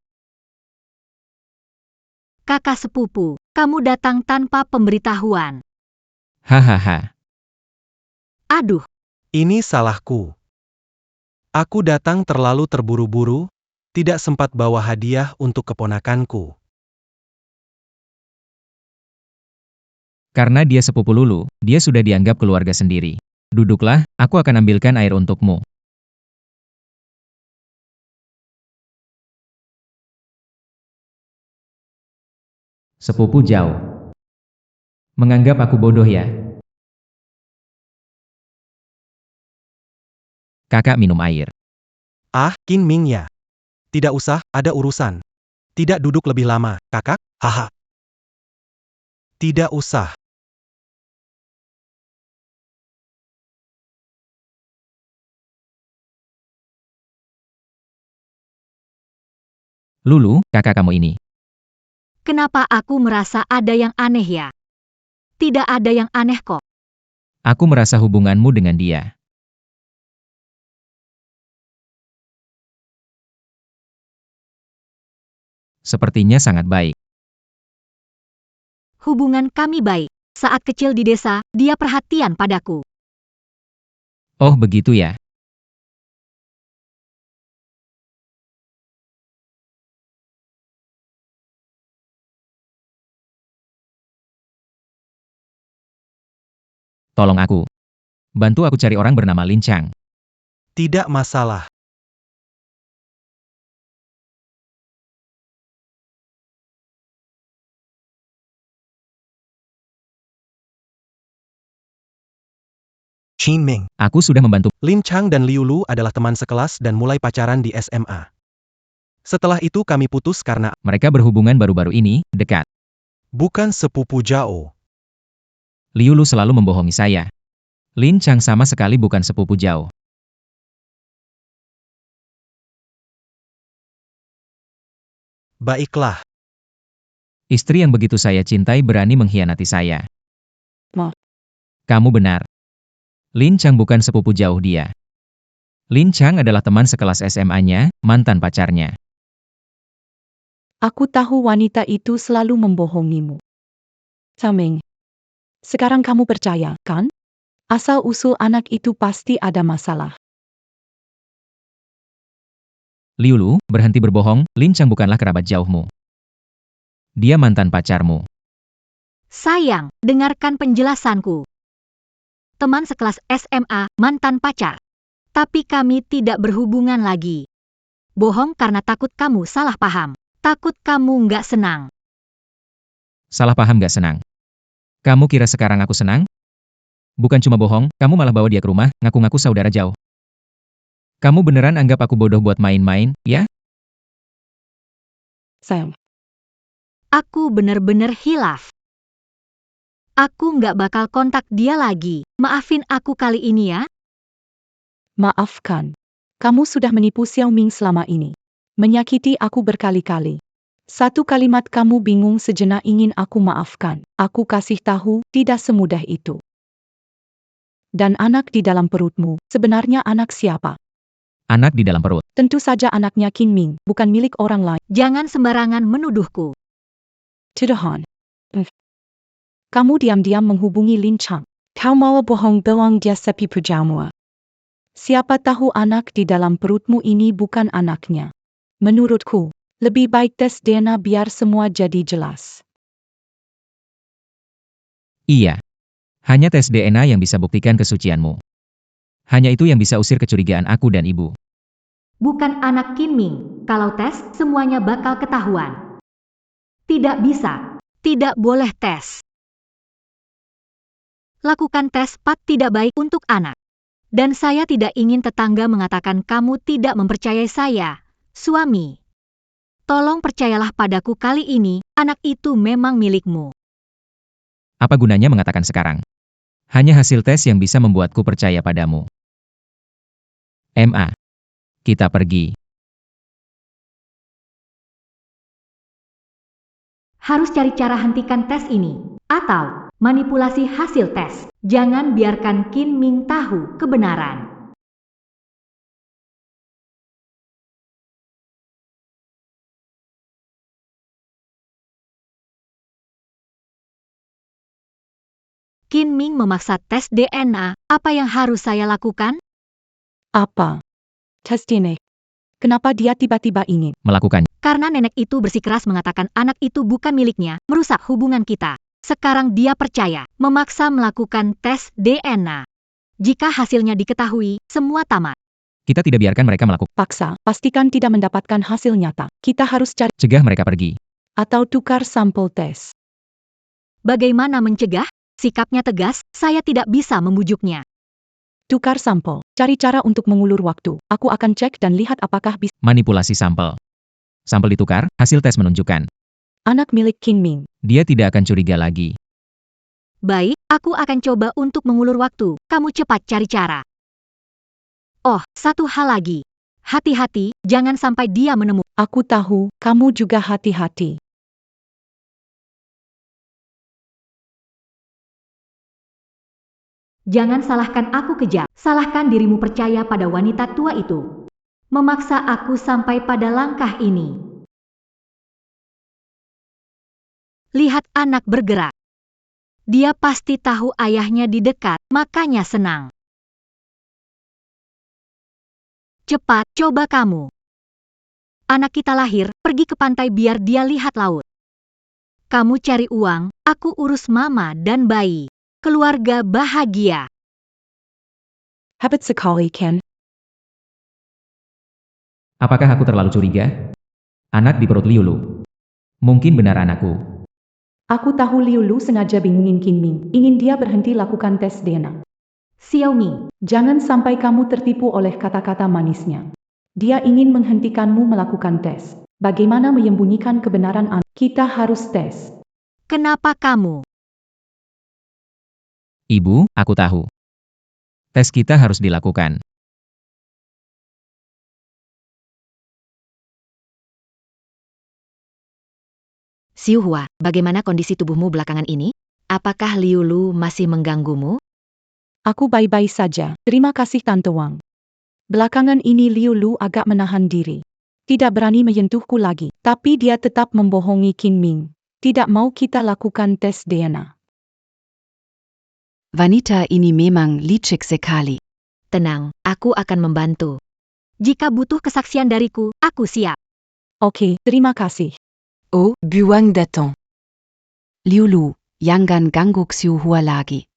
Speaker 1: Kakak sepupu, kamu datang tanpa pemberitahuan.
Speaker 5: Hahaha.
Speaker 1: Aduh,
Speaker 2: Ini salahku. Aku datang terlalu terburu-buru, tidak sempat bawa hadiah untuk keponakanku.
Speaker 5: Karena dia sepupu Lulu, dia sudah dianggap keluarga sendiri. Duduklah, aku akan ambilkan air untukmu. Sepupu jauh. Menganggap aku bodoh ya? Kakak minum air.
Speaker 2: Ah, Qin Ming ya. Tidak usah, ada urusan. Tidak duduk lebih lama, kakak?
Speaker 7: Haha.
Speaker 2: Tidak usah.
Speaker 5: Lulu, kakak kamu ini.
Speaker 1: kenapa aku merasa ada yang aneh ya? Tidak ada yang aneh kok.
Speaker 5: Aku merasa hubunganmu dengan dia. Sepertinya sangat baik.
Speaker 1: Hubungan kami baik. Saat kecil di desa, dia perhatian padaku.
Speaker 5: Oh begitu ya. Tolong aku. Bantu aku cari orang bernama Lincang.
Speaker 2: Tidak masalah.
Speaker 7: Qin Ming.
Speaker 5: Aku sudah membantu.
Speaker 2: Lin Chang dan Liu Lu adalah teman sekelas dan mulai pacaran di SMA. Setelah itu kami putus karena
Speaker 5: Mereka berhubungan baru-baru ini, dekat.
Speaker 2: bukan sepupu jauh.
Speaker 5: Liu Lu selalu membohongi saya. Lin Chang sama sekali bukan sepupu jauh.
Speaker 2: Baiklah,
Speaker 5: Istri yang begitu saya cintai berani mengkhianati saya.
Speaker 3: Ma.
Speaker 5: Kamu benar. Lin Chang bukan sepupu jauh dia. Lin Chang adalah teman sekelas SMA-nya, mantan pacarnya.
Speaker 3: Aku tahu wanita itu selalu membohongimu. Taming. Sekarang kamu percaya, kan? Asal-usul anak itu pasti ada masalah.
Speaker 5: Liu Lu, berhenti berbohong, Lin Chang bukanlah kerabat jauhmu. Dia mantan pacarmu.
Speaker 1: Sayang, dengarkan penjelasanku. Teman sekelas SMA, mantan pacar. Tapi kami tidak berhubungan lagi. Bohong karena takut kamu salah paham. Takut kamu nggak senang.
Speaker 5: Salah paham gak senang. Kamu kira sekarang aku senang? Bukan cuma bohong, kamu malah bawa dia ke rumah, ngaku-ngaku saudara jauh. Kamu beneran anggap aku bodoh buat main-main, ya?
Speaker 3: Sayang.
Speaker 1: Aku bener-bener hilaf. Aku nggak bakal kontak dia lagi. Maafin aku kali ini ya.
Speaker 3: Maafkan. Kamu sudah menipu Xiao Ming selama ini. Menyakiti aku berkali-kali. Satu kalimat kamu bingung sejenak ingin aku maafkan. Aku kasih tahu, tidak semudah itu. Dan anak di dalam perutmu, sebenarnya anak siapa?
Speaker 5: Anak di dalam perut.
Speaker 3: Tentu saja anaknya Qin Ming, bukan milik orang lain.
Speaker 1: Jangan sembarangan menuduhku.
Speaker 3: Tuduhan. Kamu diam-diam menghubungi Lin Chang. Kau mau bohong bilang dia sepi pujamua. Siapa tahu anak di dalam perutmu ini bukan anaknya. Menurutku, lebih baik tes DNA biar semua jadi jelas.
Speaker 5: Iya. Hanya tes DNA yang bisa buktikan kesucianmu. Hanya itu yang bisa usir kecurigaan aku dan ibu.
Speaker 1: Bukan anak Qin Ming. Kalau tes, semuanya bakal ketahuan. Tidak bisa. Tidak boleh tes. Lakukan tes PAT tidak baik untuk anak. Dan saya tidak ingin tetangga mengatakan kamu tidak mempercayai saya, suami. Tolong percayalah padaku kali ini, anak itu memang milikmu.
Speaker 5: Apa gunanya mengatakan sekarang? Hanya hasil tes yang bisa membuatku percaya padamu. MA. Kita pergi.
Speaker 1: Harus cari cara hentikan tes ini, atau manipulasi hasil tes. Jangan biarkan Qin Ming tahu kebenaran. Qin Ming memaksa tes DNA, apa yang harus saya lakukan?
Speaker 3: Apa? Tes DNA. Kenapa dia tiba-tiba ingin?
Speaker 5: Melakukan.
Speaker 1: Karena nenek itu bersikeras mengatakan anak itu bukan miliknya, merusak hubungan kita. Sekarang dia percaya, memaksa melakukan tes DNA. Jika hasilnya diketahui, semua tamat.
Speaker 5: Kita tidak biarkan mereka melakukan.
Speaker 3: Paksa, pastikan tidak mendapatkan hasil nyata. Kita harus cari
Speaker 5: Cegah mereka pergi.
Speaker 3: atau tukar sampel tes.
Speaker 1: Bagaimana mencegah? Sikapnya tegas, saya tidak bisa membujuknya.
Speaker 3: Tukar sampel. Cari cara untuk mengulur waktu. Aku akan cek dan lihat apakah bisa.
Speaker 5: Manipulasi sampel. Sampel ditukar, hasil tes menunjukkan.
Speaker 3: Anak milik Qin Ming.
Speaker 5: Dia tidak akan curiga lagi.
Speaker 1: Baik, aku akan coba untuk mengulur waktu. Kamu cepat cari cara. Oh, satu hal lagi. Hati-hati, jangan sampai dia menemukan.
Speaker 3: Aku tahu, kamu juga hati-hati.
Speaker 1: Jangan salahkan aku kejam. Salahkan dirimu percaya pada wanita tua itu. Memaksa aku sampai pada langkah ini. Lihat anak bergerak. Dia pasti tahu ayahnya di dekat, makanya senang. Cepat, coba kamu. Anak kita lahir, pergi ke pantai biar dia lihat laut. Kamu cari uang, aku urus mama dan bayi. Keluarga bahagia.
Speaker 3: Hebat sekali, Ken.
Speaker 5: Apakah aku terlalu curiga? Anak di perut Liulu. Mungkin benar anakku.
Speaker 3: Aku tahu Liu Lu sengaja bingungin Qin Ming. Ingin dia berhenti lakukan tes DNA.
Speaker 1: Xiaomi,
Speaker 3: Jangan sampai kamu tertipu oleh kata-kata manisnya. Dia ingin menghentikanmu melakukan tes. Bagaimana menyembunyikan kebenaran anak? Kita harus tes.
Speaker 1: kenapa kamu?
Speaker 5: Ibu, aku tahu. Tes kita harus dilakukan.
Speaker 6: Xiu Hua, bagaimana kondisi tubuhmu belakangan ini? Apakah Liu Lu masih mengganggumu?
Speaker 3: Aku baik-baik saja. Terima kasih Tante Wang. Belakangan ini Liu Lu agak menahan diri. Tidak berani menyentuhku lagi. Tapi dia tetap membohongi Qin Ming. Tidak mau kita lakukan tes DNA.
Speaker 8: Wanita ini memang licik sekali.
Speaker 6: Tenang, aku akan membantu.
Speaker 1: Jika butuh kesaksian dariku, aku siap.
Speaker 3: Oke, terima kasih.
Speaker 8: Oh, buang datang. Liu Lu, jangan ganggu Xiu Hua lagi.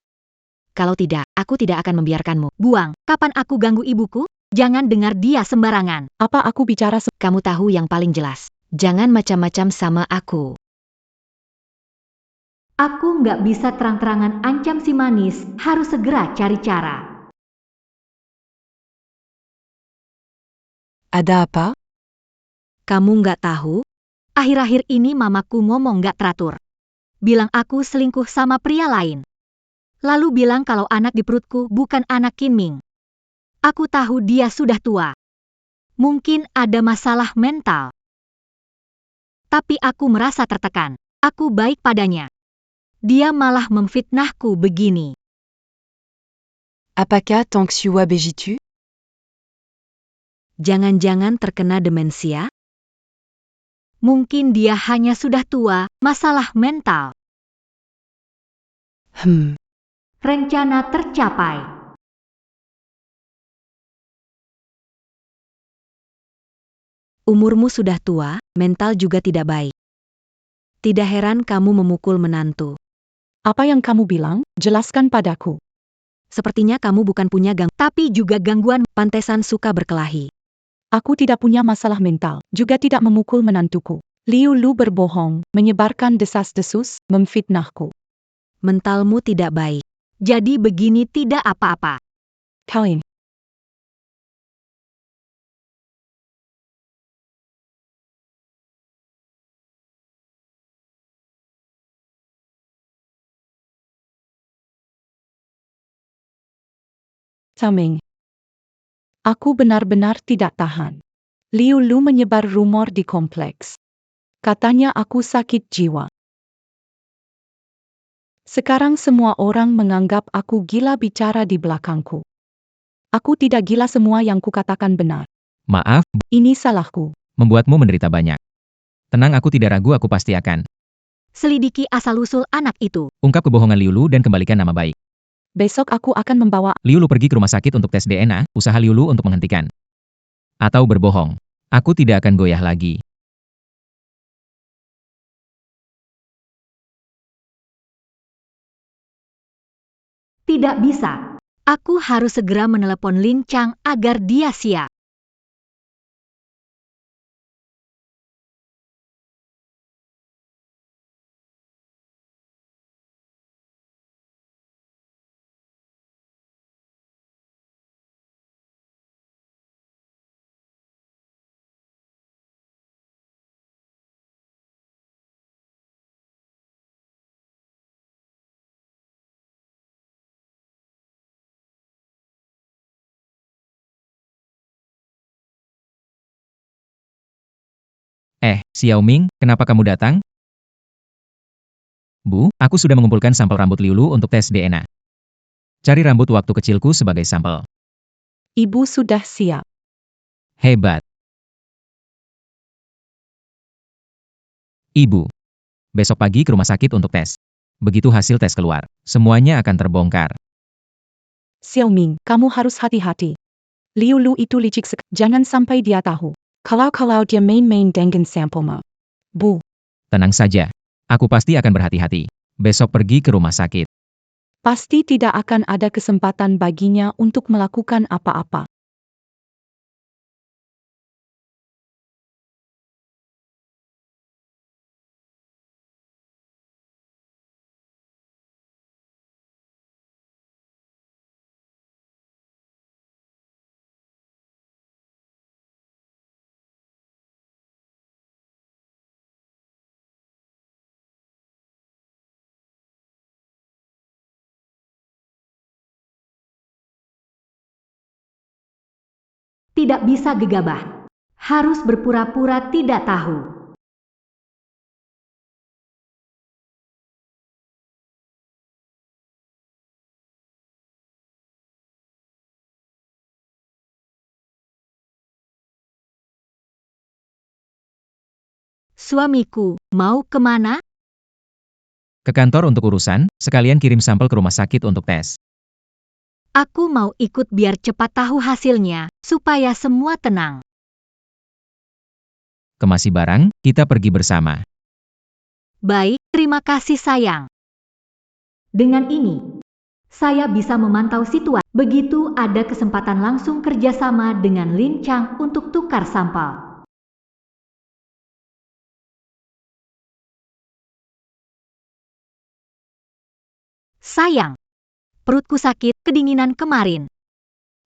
Speaker 6: Kalau tidak, aku tidak akan membiarkanmu.
Speaker 1: Buang, kapan aku ganggu ibuku? Jangan dengar dia sembarangan.
Speaker 3: Apa aku bicara
Speaker 6: Kamu tahu yang paling jelas. Jangan macam-macam sama aku.
Speaker 1: Aku nggak bisa terang-terangan ancam si manis, harus segera cari cara.
Speaker 8: Ada apa?
Speaker 1: Kamu nggak tahu? Akhir-akhir ini mamaku ngomong nggak teratur. Bilang aku selingkuh sama pria lain. Lalu bilang kalau anak di perutku bukan anak Qin Ming. Aku tahu dia sudah tua. Mungkin ada masalah mental. Tapi aku merasa tertekan. Aku baik padanya. Dia malah memfitnahku begini.
Speaker 8: Apakah Tonghua begitu?
Speaker 1: Jangan-jangan terkena demensia? Mungkin dia hanya sudah tua, masalah mental. Rencana tercapai. Umurmu sudah tua, mental juga tidak baik. Tidak heran kamu memukul menantu.
Speaker 3: Apa yang kamu bilang? Jelaskan padaku.
Speaker 1: Sepertinya kamu bukan punya tapi juga gangguan, pantesan suka berkelahi.
Speaker 3: Aku tidak punya masalah mental, juga tidak memukul menantuku. Liu Lu berbohong, menyebarkan desas-desus, memfitnahku.
Speaker 1: Mentalmu tidak baik. Jadi begini tidak apa-apa.
Speaker 3: Kalian. Taming. Aku benar-benar tidak tahan. Liu Lu menyebar rumor di kompleks. Katanya aku sakit jiwa. Sekarang semua orang menganggap aku gila bicara di belakangku. Aku tidak gila, semua yang kukatakan benar.
Speaker 5: Maaf,
Speaker 3: Ini salahku.
Speaker 5: membuatmu menderita banyak. Tenang, aku tidak ragu, aku pasti akan
Speaker 1: Selidiki asal-usul anak itu.
Speaker 5: ungkap kebohongan Liu Lu dan kembalikan nama baik.
Speaker 3: Besok aku akan membawa
Speaker 5: Liu Lu pergi ke rumah sakit untuk tes DNA, usaha Liu Lu untuk menghentikan atau berbohong. Aku tidak akan goyah lagi.
Speaker 1: Tidak bisa. Aku harus segera menelepon Lin Chang agar dia siap.
Speaker 5: Xiaoming, kenapa kamu datang? Bu, aku sudah mengumpulkan sampel rambut Liu Lu untuk tes DNA. Cari rambut waktu kecilku sebagai sampel.
Speaker 3: Ibu sudah siap.
Speaker 5: Hebat. Ibu, besok pagi ke rumah sakit untuk tes. Begitu hasil tes keluar, semuanya akan terbongkar.
Speaker 3: Xiaoming, kamu harus hati-hati. Liu Lu itu licik sekali. Jangan sampai dia tahu. Kalau dia main-main dengan sampelmu. Bu,
Speaker 5: Tenang saja. Aku pasti akan berhati-hati. Besok pergi ke rumah sakit.
Speaker 3: pasti tidak akan ada kesempatan baginya untuk melakukan apa-apa.
Speaker 1: Tidak bisa gegabah. Harus berpura-pura tidak tahu. Suamiku, mau kemana?
Speaker 5: Ke kantor untuk urusan, sekalian kirim sampel ke rumah sakit untuk tes.
Speaker 1: Aku mau ikut biar cepat tahu hasilnya, supaya semua tenang.
Speaker 5: Kemasi barang, kita pergi bersama.
Speaker 1: Baik, terima kasih sayang. Dengan ini, saya bisa memantau situasi. Begitu ada kesempatan langsung kerjasama dengan Lin Chang untuk tukar sampel. Sayang, perutku sakit, kedinginan kemarin.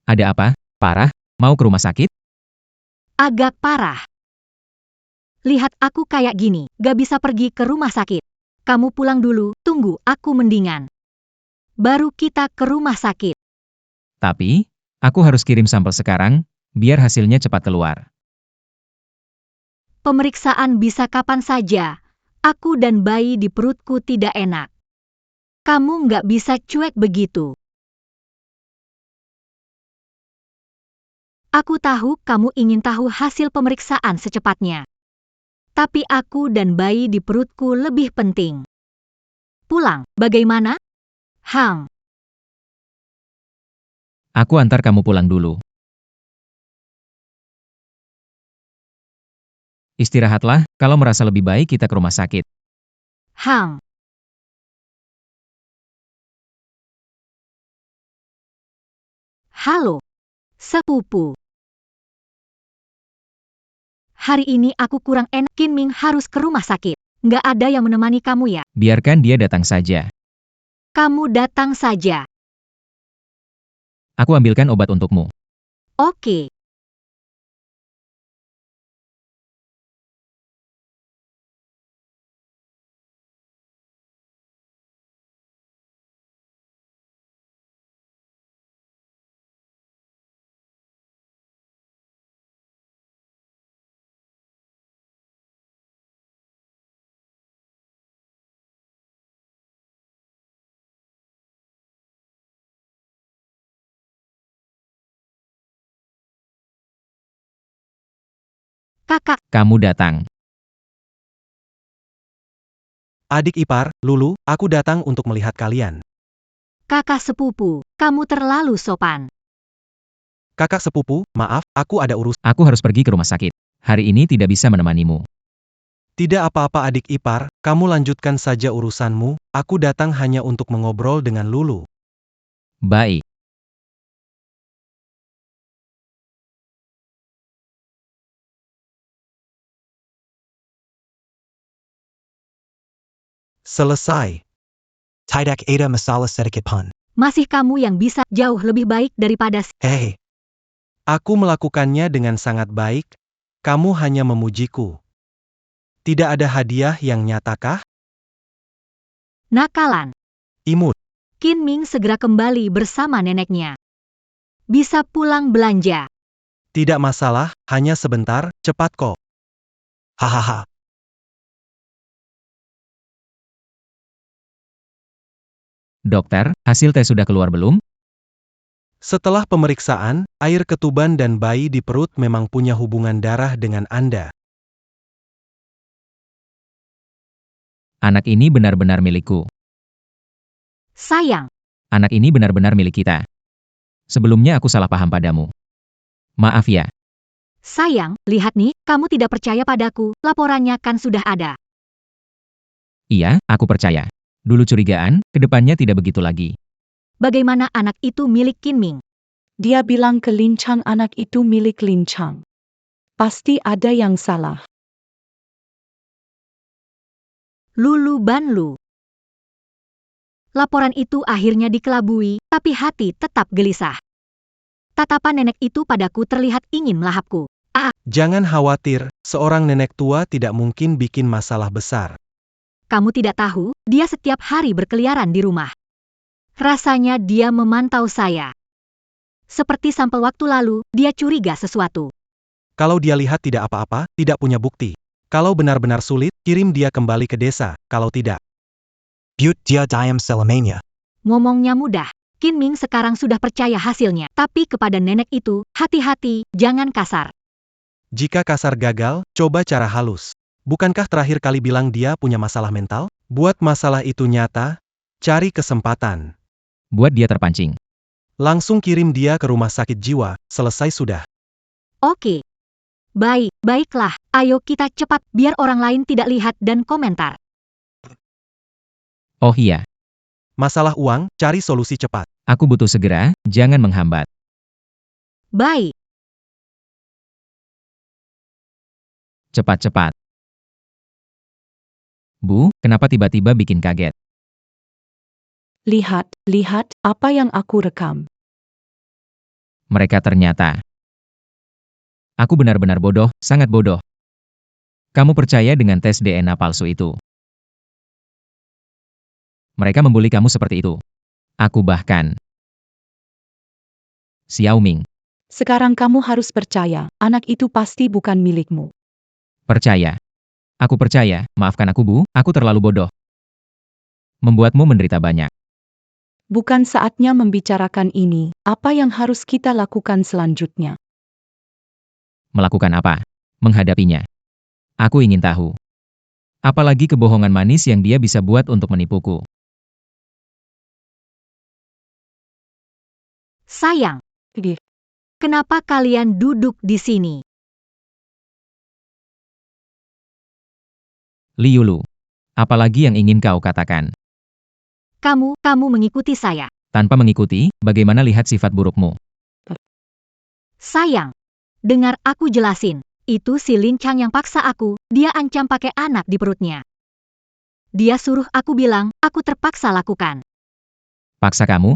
Speaker 5: Ada apa? Parah? Mau ke rumah sakit?
Speaker 1: Agak parah. Lihat aku kayak gini, gak bisa pergi ke rumah sakit. Kamu pulang dulu, tunggu aku mendingan. Baru kita ke rumah sakit.
Speaker 5: Tapi, Aku harus kirim sampel sekarang, biar hasilnya cepat keluar.
Speaker 1: Pemeriksaan bisa kapan saja. Aku dan bayi di perutku tidak enak. Kamu nggak bisa cuek begitu. Aku tahu kamu ingin tahu hasil pemeriksaan secepatnya. Tapi aku dan bayi di perutku lebih penting. Pulang, bagaimana? Hang.
Speaker 5: Aku antar kamu pulang dulu. Istirahatlah, kalau merasa lebih baik kita ke rumah sakit.
Speaker 1: Hang. Halo, sepupu. Hari ini aku kurang enak. Qin Ming harus ke rumah sakit. Nggak ada yang menemani kamu ya?
Speaker 5: Biarkan dia datang saja.
Speaker 1: Kamu datang saja.
Speaker 5: Aku ambilkan obat untukmu.
Speaker 1: Oke. Kakak,
Speaker 5: Kamu datang.
Speaker 2: Adik ipar, Lulu, aku datang untuk melihat kalian.
Speaker 1: kakak sepupu, kamu terlalu sopan.
Speaker 2: Kakak sepupu, maaf, aku ada urus.
Speaker 5: Aku harus pergi ke rumah sakit. Hari ini tidak bisa menemanimu.
Speaker 2: Tidak apa-apa adik ipar, kamu lanjutkan saja urusanmu, aku datang hanya untuk mengobrol dengan Lulu.
Speaker 5: Baik.
Speaker 2: Selesai.
Speaker 7: Tidak ada masalah sedikit pun.
Speaker 1: Masih kamu yang bisa jauh lebih baik daripada
Speaker 2: Hei. Aku melakukannya dengan sangat baik, kamu hanya memujiku. Tidak ada hadiah yang nyatakah?
Speaker 1: nakalan.
Speaker 2: Imut.
Speaker 1: Qin Ming segera kembali bersama neneknya. Bisa pulang belanja.
Speaker 2: Tidak masalah, hanya sebentar, cepat kok.
Speaker 7: Hahaha.
Speaker 5: Dokter, hasil tes sudah keluar belum?
Speaker 2: Setelah pemeriksaan, air ketuban dan bayi di perut memang punya hubungan darah dengan Anda.
Speaker 5: Anak ini benar-benar milikku.
Speaker 1: Sayang,
Speaker 5: Anak ini benar-benar milik kita. Sebelumnya aku salah paham padamu. Maaf ya.
Speaker 1: sayang, lihat nih, kamu tidak percaya padaku, laporannya kan sudah ada.
Speaker 5: Iya, aku percaya. Dulu curigaan, kedepannya tidak begitu lagi.
Speaker 1: Bagaimana anak itu milik Qin Ming?
Speaker 3: Dia bilang ke Lin Chang anak itu milik Lin Chang. Pasti ada yang salah.
Speaker 1: Lulu Banlu. Laporan itu akhirnya dikelabui, tapi hati tetap gelisah. Tatapan nenek itu padaku terlihat ingin melahapku.
Speaker 2: Jangan khawatir, seorang nenek tua tidak mungkin bikin masalah besar.
Speaker 1: Kamu tidak tahu, dia setiap hari berkeliaran di rumah. Rasanya dia memantau saya. Seperti sampel waktu lalu, dia curiga sesuatu.
Speaker 2: Kalau dia lihat tidak apa-apa, tidak punya bukti. Kalau benar-benar sulit, kirim dia kembali ke desa, kalau tidak.
Speaker 7: But dia diam selamanya.
Speaker 1: Ngomongnya mudah. Qin Ming sekarang sudah percaya hasilnya. Tapi kepada nenek itu, hati-hati, jangan kasar.
Speaker 2: Jika kasar gagal, coba cara halus. Bukankah terakhir kali bilang dia punya masalah mental? Buat masalah itu nyata, cari kesempatan.
Speaker 5: Buat dia terpancing.
Speaker 2: Langsung kirim dia ke rumah sakit jiwa, selesai sudah.
Speaker 1: Oke. Baiklah, ayo kita cepat biar orang lain tidak lihat dan komentar.
Speaker 5: Oh iya,
Speaker 2: Masalah uang, cari solusi cepat.
Speaker 5: aku butuh segera, jangan menghambat.
Speaker 1: Baik.
Speaker 5: Cepat-cepat. Bu, kenapa tiba-tiba bikin kaget?
Speaker 3: Lihat apa yang aku rekam.
Speaker 5: Mereka ternyata. Aku benar-benar bodoh, sangat bodoh. Kamu percaya dengan tes DNA palsu itu? Mereka membuli kamu seperti itu. Aku bahkan. Xiao Ming.
Speaker 3: Sekarang kamu harus percaya, anak itu pasti bukan milikmu.
Speaker 5: Percaya. Aku percaya, maafkan aku Bu, aku terlalu bodoh. Membuatmu menderita banyak.
Speaker 3: Bukan saatnya membicarakan ini, apa yang harus kita lakukan selanjutnya?
Speaker 5: Melakukan apa? Menghadapinya. Aku ingin tahu. Apalagi kebohongan manis yang dia bisa buat untuk menipuku.
Speaker 1: Sayang,
Speaker 3: Gih,
Speaker 1: kenapa kalian duduk di sini?
Speaker 5: Liulu. Apalagi yang ingin kau katakan?
Speaker 1: Kamu mengikuti saya.
Speaker 5: Tanpa mengikuti, bagaimana lihat sifat burukmu?
Speaker 1: Sayang, dengar aku jelasin. Itu si Lin Chang yang paksa aku, dia ancam pakai anak di perutnya. Dia suruh aku bilang, aku terpaksa lakukan.
Speaker 5: Paksa kamu?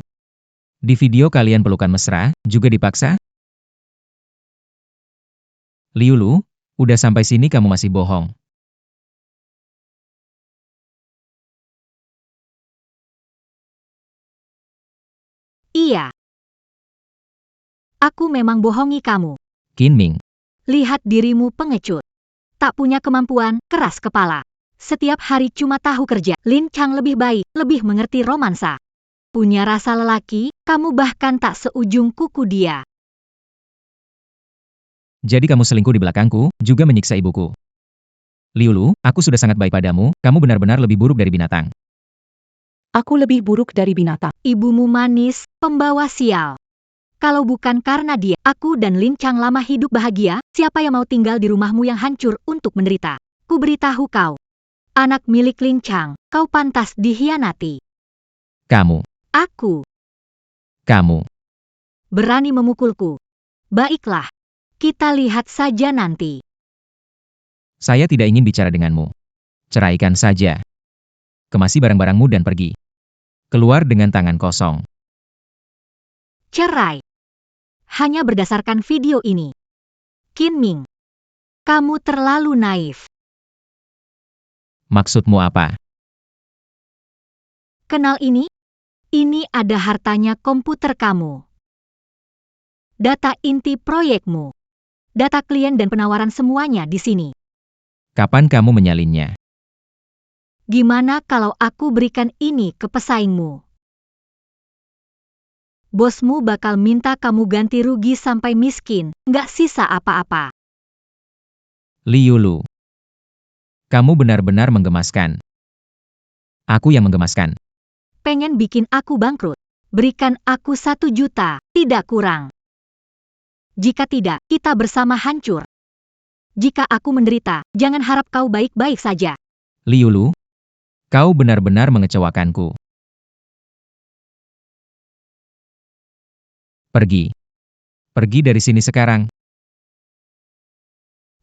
Speaker 5: Di video kalian pelukan mesra, juga dipaksa? Liulu, udah sampai sini kamu masih bohong.
Speaker 1: Iya. Aku memang bohongi kamu.
Speaker 5: Qin Ming.
Speaker 1: Lihat dirimu pengecut. Tak punya kemampuan, keras kepala. Setiap hari cuma tahu kerja. Lin Chang lebih baik, lebih mengerti romansa. Punya rasa lelaki, kamu bahkan tak seujung kuku dia.
Speaker 5: Jadi kamu selingkuh di belakangku, juga menyiksa ibuku. Liulu, aku sudah sangat baik padamu, kamu benar-benar lebih buruk dari binatang.
Speaker 3: aku lebih buruk dari binatang.
Speaker 1: Ibumu manis, pembawa sial. Kalau bukan karena dia, aku dan Lin Chang lama hidup bahagia, siapa yang mau tinggal di rumahmu yang hancur untuk menderita? Ku beritahu kau. Anak milik Lin Chang, kau pantas dihianati.
Speaker 5: Kamu.
Speaker 1: Aku.
Speaker 5: Kamu.
Speaker 1: Berani memukulku. Baiklah. Kita lihat saja nanti.
Speaker 5: Saya tidak ingin bicara denganmu. Ceraikan saja. Kemasi barang-barangmu dan pergi. Keluar dengan tangan kosong.
Speaker 1: Cerai. Hanya berdasarkan video ini. Qin Ming. Kamu terlalu naif.
Speaker 5: Maksudmu apa?
Speaker 1: Kenal ini? Ini ada hartanya komputer kamu. Data inti proyekmu. Data klien dan penawaran semuanya di sini.
Speaker 5: Kapan kamu menyalinnya?
Speaker 1: Gimana kalau aku berikan ini ke pesaingmu? Bosmu bakal minta kamu ganti rugi sampai miskin, nggak sisa apa-apa.
Speaker 5: Liulu. Kamu benar-benar menggemaskan. Aku yang menggemaskan.
Speaker 1: Pengen bikin aku bangkrut? Berikan aku 1 juta, tidak kurang. Jika tidak, kita bersama hancur. Jika aku menderita, jangan harap kau baik-baik saja.
Speaker 5: Liulu. Kau benar-benar mengecewakanku. Pergi. Pergi dari sini sekarang.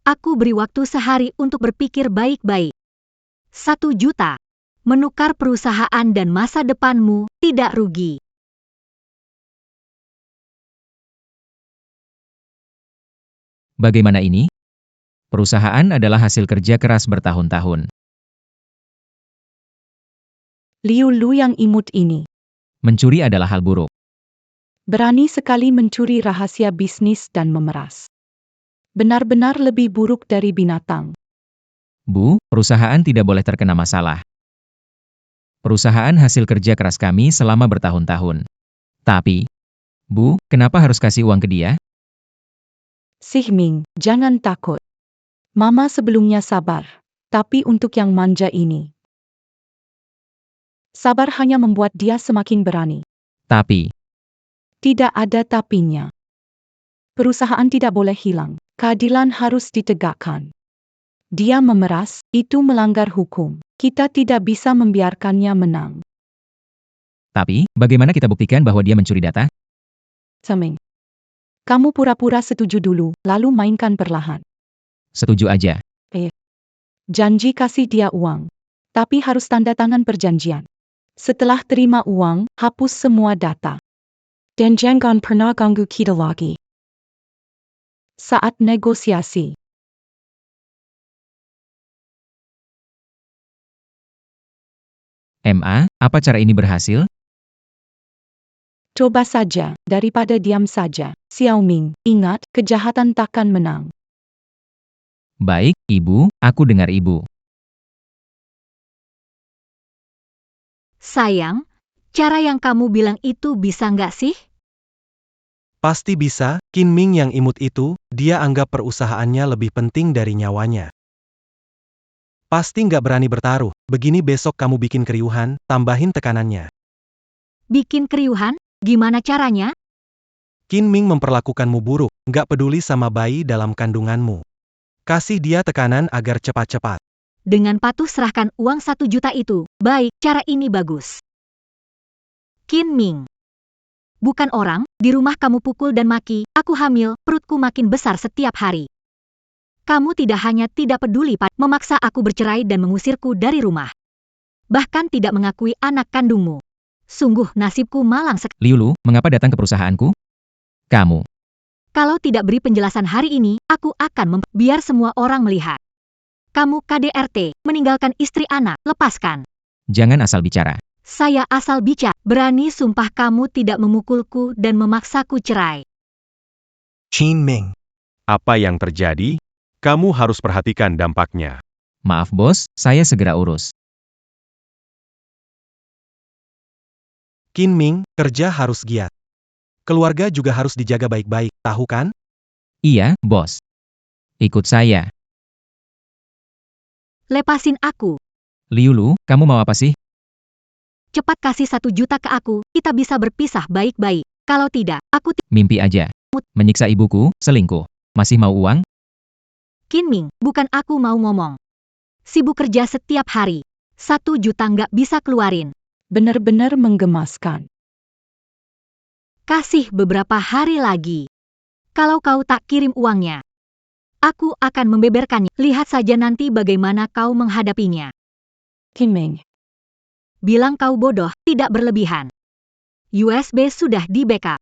Speaker 1: Aku beri waktu sehari untuk berpikir baik-baik. 1 juta. Menukar perusahaan dan masa depanmu, tidak rugi.
Speaker 5: Bagaimana ini? Perusahaan adalah hasil kerja keras bertahun-tahun.
Speaker 3: Liu Lu yang imut ini.
Speaker 5: Mencuri adalah hal buruk.
Speaker 3: Berani sekali mencuri rahasia bisnis dan memeras. Benar-benar lebih buruk dari binatang.
Speaker 5: Bu, perusahaan tidak boleh terkena masalah. Perusahaan hasil kerja keras kami selama bertahun-tahun. Tapi, Bu, kenapa harus kasih uang ke dia?
Speaker 3: Ming, jangan takut. Mama sebelumnya sabar. Tapi untuk yang manja ini. Sabar hanya membuat dia semakin berani.
Speaker 5: Tapi,
Speaker 3: Tidak ada tapinya. Perusahaan tidak boleh hilang. Keadilan harus ditegakkan. Dia memeras, itu melanggar hukum. Kita tidak bisa membiarkannya menang.
Speaker 5: bagaimana kita buktikan bahwa dia mencuri data?
Speaker 3: Seming. Kamu pura-pura setuju dulu, lalu mainkan perlahan.
Speaker 5: Setuju aja.
Speaker 3: Janji kasih dia uang. Tapi harus tanda tangan perjanjian. Setelah terima uang, hapus semua data. Dan jangan pernah ganggu kita lagi. Saat negosiasi.
Speaker 5: MA, apa cara ini berhasil?
Speaker 3: Coba saja, daripada diam saja. Xiao Ming, ingat, kejahatan takkan menang.
Speaker 5: Baik, Ibu, aku dengar Ibu.
Speaker 1: Sayang, cara yang kamu bilang itu bisa nggak sih?
Speaker 2: Pasti bisa, Qin Ming yang imut itu, dia anggap perusahaannya lebih penting dari nyawanya. Pasti nggak berani bertaruh, begini besok kamu bikin keriuhan, tambahin tekanannya.
Speaker 1: Bikin keriuhan? Gimana caranya?
Speaker 2: Qin Ming memperlakukanmu buruk, nggak peduli sama bayi dalam kandunganmu. Kasih dia tekanan agar cepat-cepat.
Speaker 1: Dengan patuh serahkan uang 1 juta itu. Baik, cara ini bagus. Qin Ming. Bukan orang, di rumah kamu pukul dan maki, aku hamil, perutku makin besar setiap hari. Kamu tidak hanya tidak peduli memaksa aku bercerai dan mengusirku dari rumah. Bahkan tidak mengakui anak kandungmu. Sungguh nasibku malang sekali.
Speaker 5: Liulu, mengapa datang ke perusahaanku? Kamu.
Speaker 1: Kalau tidak beri penjelasan hari ini, aku akan biar semua orang melihat. Kamu KDRT, meninggalkan istri anak, lepaskan.
Speaker 5: Jangan asal bicara.
Speaker 1: Saya asal bicara, berani sumpah kamu tidak memukulku dan memaksaku cerai.
Speaker 7: Qin Ming.
Speaker 4: Apa yang terjadi? Kamu harus perhatikan dampaknya.
Speaker 5: Maaf bos, saya segera urus.
Speaker 2: Qin Ming, kerja harus giat. Keluarga juga harus dijaga baik-baik, tahu kan?
Speaker 5: Iya, bos. Ikut saya.
Speaker 1: Lepasin aku.
Speaker 5: Liulu, kamu mau apa sih?
Speaker 1: Cepat kasih 1 juta ke aku, kita bisa berpisah baik-baik. Kalau tidak, aku
Speaker 5: Mimpi aja. Menyiksa ibuku, selingkuh. Masih mau uang?
Speaker 1: Qin Ming, bukan aku mau ngomong. Sibuk kerja setiap hari. 1 juta nggak bisa keluarin.
Speaker 3: Benar-benar menggemaskan.
Speaker 1: Kasih beberapa hari lagi. Kalau kau tak kirim uangnya, aku akan membeberkannya. Lihat saja nanti bagaimana kau menghadapinya.
Speaker 3: Qin Ming.
Speaker 1: Bilang kau bodoh, tidak berlebihan. USB sudah di backup.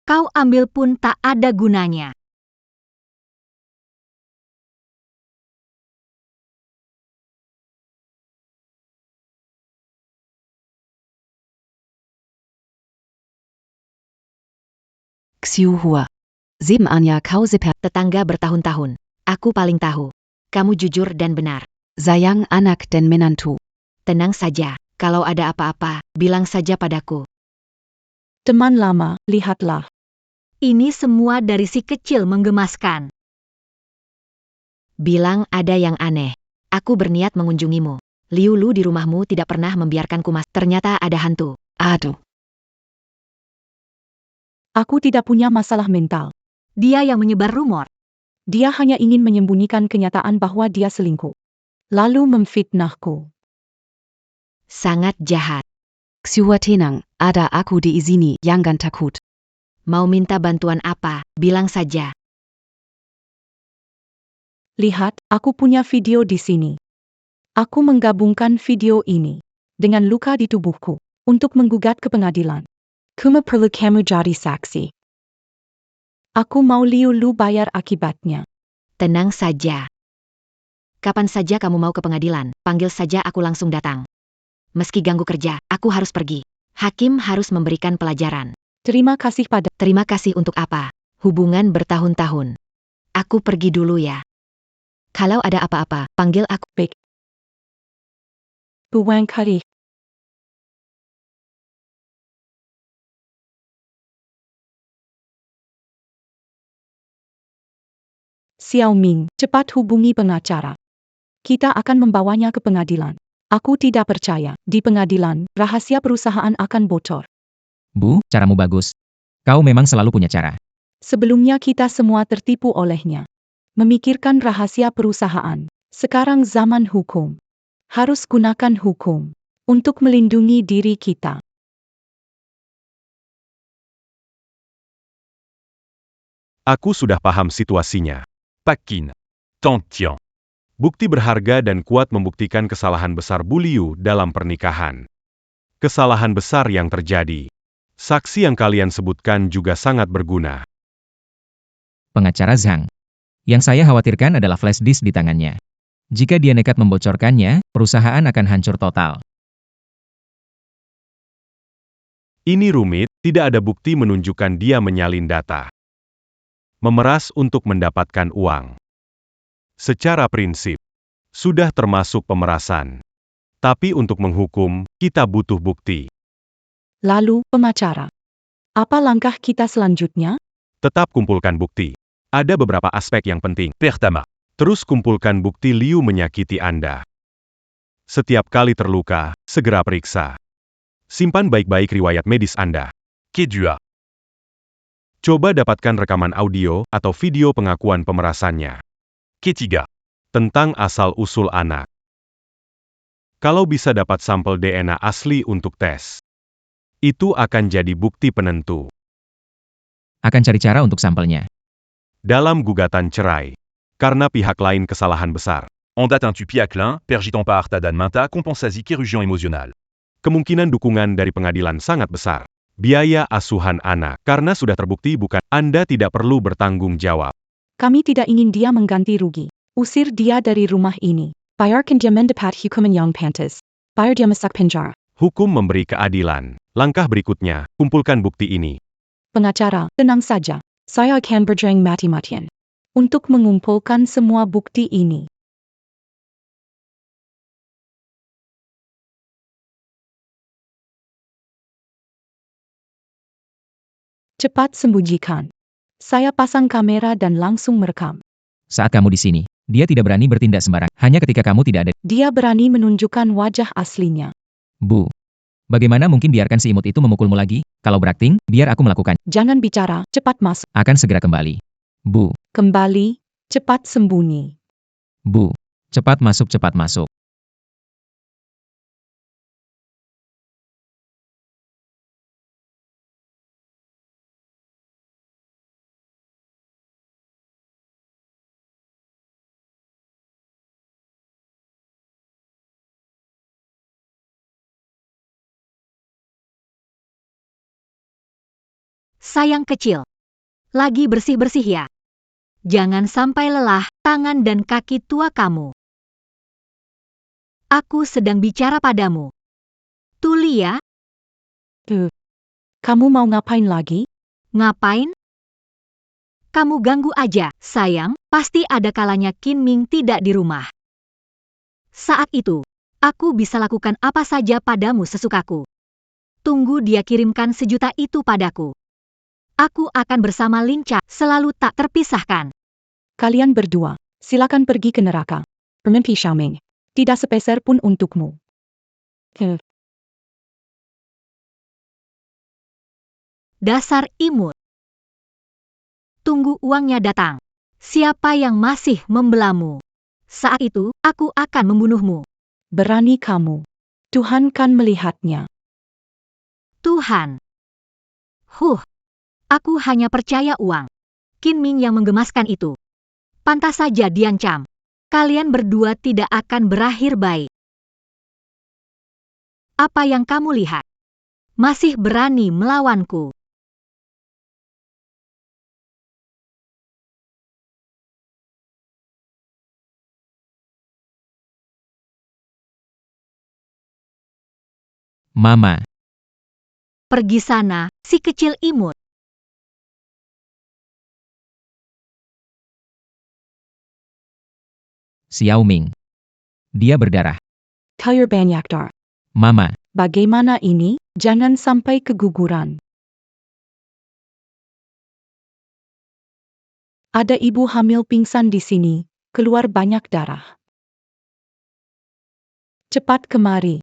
Speaker 1: Kau ambil pun tak ada gunanya.
Speaker 8: Xiu Hua. Sieben Anja Kause per
Speaker 6: Tetangga bertahun-tahun. Aku paling tahu. Kamu jujur dan benar.
Speaker 8: Sayang anak dan menantu.
Speaker 6: Tenang saja. Kalau ada apa-apa, bilang saja padaku.
Speaker 3: Teman lama, lihatlah.
Speaker 1: Ini semua dari si kecil menggemaskan.
Speaker 6: Bilang ada yang aneh. Aku berniat mengunjungimu. Liulu di rumahmu tidak pernah membiarkanku masuk. Ternyata ada hantu.
Speaker 8: Aduh.
Speaker 3: Aku tidak punya masalah mental.
Speaker 1: Dia yang menyebar rumor.
Speaker 3: Dia hanya ingin menyembunyikan kenyataan bahwa dia selingkuh. Lalu memfitnahku.
Speaker 6: Sangat jahat.
Speaker 8: Xiu Hua tenang, ada aku di sini, jangan takut.
Speaker 6: Mau minta bantuan apa, bilang saja.
Speaker 3: Lihat, aku punya video di sini. Aku menggabungkan video ini dengan luka di tubuhku untuk menggugat ke pengadilan. Kuma perlu kamu jadi saksi. Aku mau Liulu bayar akibatnya.
Speaker 6: Tenang saja. Kapan saja kamu mau ke pengadilan, panggil saja aku langsung datang. Meski ganggu kerja, aku harus pergi. Hakim harus memberikan pelajaran.
Speaker 3: Terima kasih pada.
Speaker 6: Terima kasih untuk apa? Hubungan bertahun-tahun. Aku pergi dulu ya. Kalau ada apa-apa, panggil aku.
Speaker 3: Baik. Buang kari. Xiao Ming, cepat hubungi pengacara. Kita akan membawanya ke pengadilan. Aku tidak percaya, di pengadilan, rahasia perusahaan akan bocor.
Speaker 5: Bu, caramu bagus. Kau memang selalu punya cara.
Speaker 3: Sebelumnya kita semua tertipu olehnya. Memikirkan rahasia perusahaan. Sekarang zaman hukum. Harus gunakan hukum untuk melindungi diri kita.
Speaker 4: Aku sudah paham situasinya. Pak Qin. Tong Tiong. Bukti berharga dan kuat membuktikan kesalahan besar Bu Liu dalam pernikahan. Kesalahan besar yang terjadi. Saksi yang kalian sebutkan juga sangat berguna.
Speaker 5: Pengacara Zhang. Yang saya khawatirkan adalah flash disk di tangannya. Jika dia nekat membocorkannya, perusahaan akan hancur total.
Speaker 4: Ini rumit, Tidak ada bukti menunjukkan dia menyalin data. Memeras untuk mendapatkan uang. Secara prinsip, sudah termasuk pemerasan. Tapi untuk menghukum, kita butuh bukti.
Speaker 3: Lalu, pengacara. Apa langkah kita selanjutnya?
Speaker 4: Tetap kumpulkan bukti. Ada beberapa aspek yang penting. Pertama, terus kumpulkan bukti Liu menyakiti Anda. Setiap kali terluka, segera periksa. Simpan baik-baik riwayat medis Anda. Kedua, coba dapatkan rekaman audio atau video pengakuan pemerasannya. Ketiga, tentang asal-usul anak. Kalau bisa dapat sampel DNA asli untuk tes, itu akan jadi bukti penentu.
Speaker 5: Akan cari cara untuk sampelnya.
Speaker 4: Dalam gugatan cerai, karena pihak lain kesalahan besar,
Speaker 9: En date un tu piaclin, pergitant par ta dan minta compensasi kerugian emosional.
Speaker 4: kemungkinan dukungan dari pengadilan sangat besar. Biaya asuhan anak, karena sudah terbukti bukan, Anda tidak perlu bertanggung jawab.
Speaker 3: Kami tidak ingin dia mengganti rugi. Usir dia dari rumah ini. Bayarkan dia mendapat hukuman yang pantas. Bayar dia masuk penjara.
Speaker 4: Hukum memberi keadilan. Langkah berikutnya, kumpulkan bukti ini.
Speaker 3: Pengacara, tenang saja. Saya akan berjuang mati-matian untuk mengumpulkan semua bukti ini. Cepat sembunyikan. Saya pasang kamera dan langsung merekam.
Speaker 5: Saat kamu di sini, dia tidak berani bertindak sembarang. Hanya ketika kamu tidak ada.
Speaker 3: Dia berani menunjukkan wajah aslinya.
Speaker 5: Bu. Bagaimana mungkin biarkan si imut itu memukulmu lagi? Kalau berakting, biar aku melakukan.
Speaker 3: Jangan bicara, cepat masuk.
Speaker 5: Akan segera kembali. Bu.
Speaker 3: Kembali, cepat sembunyi.
Speaker 5: Bu. Cepat masuk, cepat masuk.
Speaker 1: Sayang kecil. Lagi bersih-bersih ya. Jangan sampai lelah tangan dan kaki tua kamu. Aku sedang bicara padamu. Tuli ya,
Speaker 3: Kamu mau ngapain lagi?
Speaker 1: ngapain? Kamu ganggu aja, sayang, pasti ada kalanya Qin Ming tidak di rumah. Saat itu, aku bisa lakukan apa saja padamu sesukaku. Tunggu dia kirimkan 1 juta itu padaku. Aku akan bersama Linca, selalu tak terpisahkan.
Speaker 3: Kalian berdua, silakan pergi ke neraka. Bermimpi Xiaoming. Tidak sepeser pun untukmu.
Speaker 1: Dasar imut. Tunggu uangnya datang. Siapa yang masih membelamu? Saat itu, aku akan membunuhmu.
Speaker 3: Berani kamu. Tuhan kan melihatnya.
Speaker 1: Tuhan. Aku hanya percaya uang. Qin Ming yang menggemaskan itu. Pantas saja diancam. Kalian berdua tidak akan berakhir baik. Apa yang kamu lihat? Masih berani melawanku.
Speaker 5: Mama.
Speaker 1: Pergi sana, si kecil imut.
Speaker 5: Xiao Ming. Dia berdarah.
Speaker 3: Tayar banyak dar.
Speaker 5: Mama.
Speaker 3: Bagaimana ini? Jangan sampai keguguran. Ada ibu hamil pingsan di sini, keluar banyak darah. Cepat kemari.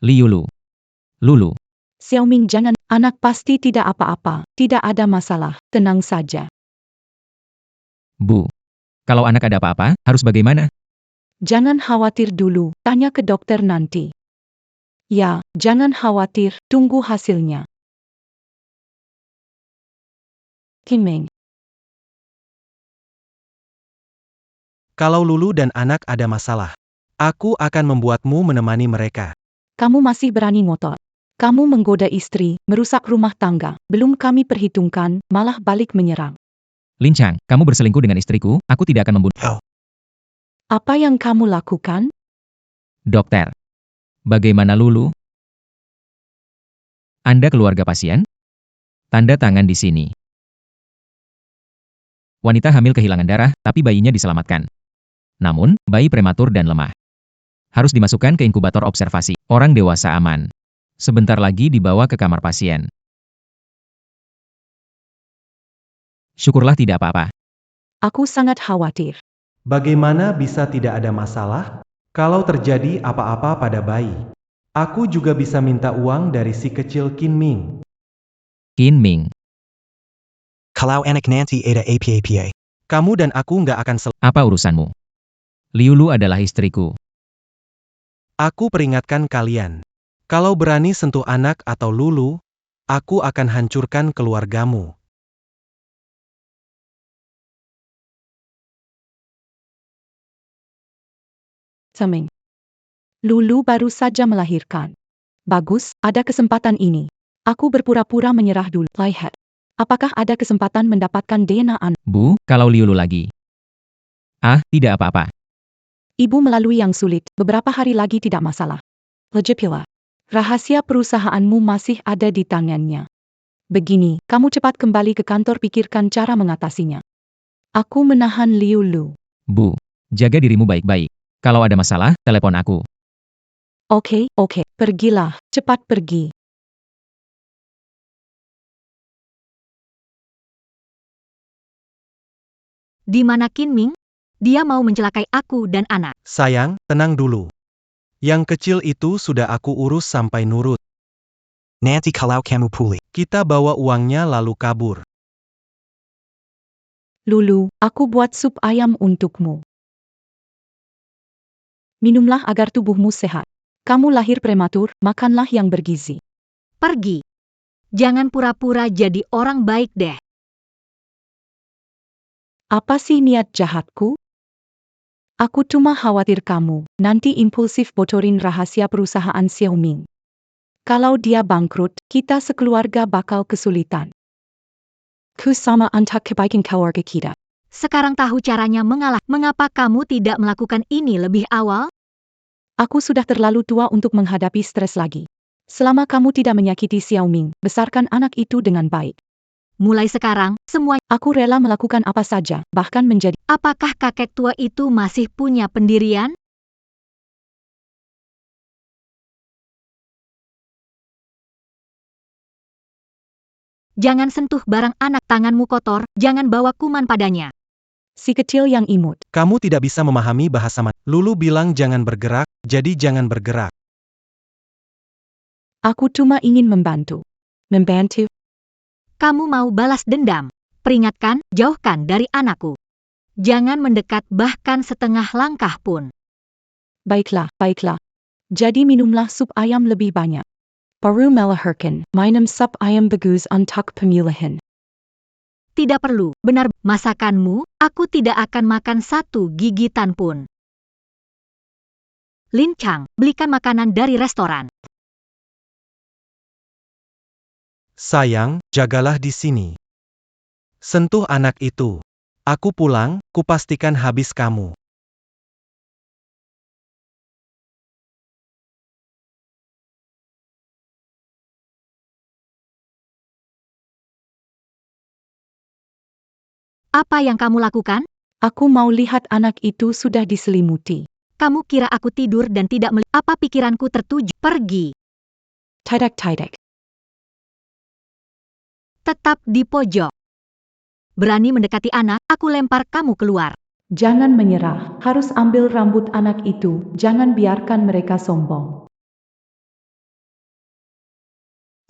Speaker 5: Liulu. Lulu.
Speaker 3: Xiaoming jangan, anak pasti tidak apa-apa, tidak ada masalah, tenang saja.
Speaker 5: Bu. Kalau anak ada apa-apa, harus bagaimana?
Speaker 3: Jangan khawatir dulu, tanya ke dokter nanti. Ya, jangan khawatir, tunggu hasilnya. Qin Ming.
Speaker 2: Kalau Lulu dan anak ada masalah, aku akan membuatmu menemani mereka.
Speaker 3: Kamu masih berani ngotot. Kamu menggoda istri, merusak rumah tangga, belum kami perhitungkan, malah balik menyerang.
Speaker 5: Lincang, kamu berselingkuh dengan istriku, aku tidak akan membunuh.
Speaker 3: Apa yang kamu lakukan?
Speaker 5: Dokter. Bagaimana Lulu? Anda keluarga pasien? Tanda tangan di sini. Wanita hamil kehilangan darah, tapi bayinya diselamatkan. Namun, bayi prematur dan lemah. Harus dimasukkan ke inkubator observasi. Orang dewasa aman. Sebentar lagi dibawa ke kamar pasien. Syukurlah tidak apa-apa.
Speaker 3: Aku sangat khawatir.
Speaker 2: Bagaimana bisa tidak ada masalah? Kalau terjadi apa-apa pada bayi, aku juga bisa minta uang dari si kecil Qin Ming.
Speaker 5: Qin Ming,
Speaker 7: Kalau anak nanti ada apa-apa.
Speaker 2: Kamu dan aku nggak akan
Speaker 5: apa urusanmu? Liu Lu adalah istriku.
Speaker 2: Aku peringatkan kalian. Kalau berani sentuh anak atau Lulu, aku akan hancurkan keluargamu.
Speaker 3: Temeng. Lulu baru saja melahirkan. Bagus, ada kesempatan ini. Aku berpura-pura menyerah dulu. Lihat. Apakah ada kesempatan mendapatkan DNA anak?
Speaker 5: Bu, kalau Liu Lu lagi. Ah, tidak apa-apa.
Speaker 3: Ibu melalui yang sulit, beberapa hari lagi tidak masalah. Lagipula, rahasia perusahaanmu masih ada di tangannya. Begini, kamu cepat kembali ke kantor pikirkan cara mengatasinya. Aku menahan Liu Lu.
Speaker 5: Bu, jaga dirimu baik-baik. Kalau ada masalah, telepon aku.
Speaker 3: Oke, pergilah, cepat pergi.
Speaker 1: Di mana Qin Ming? Dia mau mencelakai aku dan anak.
Speaker 2: Sayang, tenang dulu. Yang kecil itu sudah aku urus sampai nurut.
Speaker 7: Nanti kalau kamu pulih.
Speaker 2: Kita bawa uangnya lalu kabur.
Speaker 3: Lulu, aku buat sup ayam untukmu. Minumlah agar tubuhmu sehat. Kamu lahir prematur, makanlah yang bergizi.
Speaker 1: Pergi. Jangan pura-pura jadi orang baik deh.
Speaker 3: Apa sih niat jahatku? Aku cuma khawatir kamu, nanti impulsif bocorin rahasia perusahaan Xiaoming. Kalau dia bangkrut, kita sekeluarga bakal kesulitan. Ku sama untuk kebaikan keluarga kita.
Speaker 1: Sekarang tahu caranya mengalah. Mengapa kamu tidak melakukan ini lebih awal?
Speaker 3: Aku sudah terlalu tua untuk menghadapi stres lagi. Selama kamu tidak menyakiti Xiaoming, besarkan anak itu dengan baik.
Speaker 1: Mulai sekarang, semua.
Speaker 3: Aku rela melakukan apa saja, bahkan menjadi.
Speaker 1: Apakah kakek tua itu masih punya pendirian? Jangan sentuh barang anak, tanganmu kotor, jangan bawa kuman padanya.
Speaker 3: Si kecil yang imut.
Speaker 2: Kamu tidak bisa memahami bahasa Lulu bilang jangan bergerak, jadi jangan bergerak.
Speaker 3: Aku cuma ingin membantu. Membantu?
Speaker 1: Kamu mau balas dendam? Peringatkan, jauhkan dari anakku. Jangan mendekat bahkan setengah langkah pun.
Speaker 3: Baiklah. Jadi minumlah sup ayam lebih banyak. Baru melahirkan, minum sup ayam bagus untuk pemulihan.
Speaker 1: Tidak perlu, benar masakanmu, aku tidak akan makan satu gigitan pun. Lin Chang, belikan makanan dari restoran.
Speaker 2: Sayang, jagalah di sini. Sentuh anak itu. Aku pulang, kupastikan habis kamu.
Speaker 1: Apa yang kamu lakukan?
Speaker 3: Aku mau lihat anak itu sudah diselimuti.
Speaker 1: Kamu kira aku tidur dan tidak melihat? Apa pikiranku tertuju? Pergi.
Speaker 3: Tidak.
Speaker 1: Tetap di pojok. Berani mendekati anak, aku lempar kamu keluar.
Speaker 3: Jangan menyerah, harus ambil rambut anak itu, jangan biarkan mereka sombong.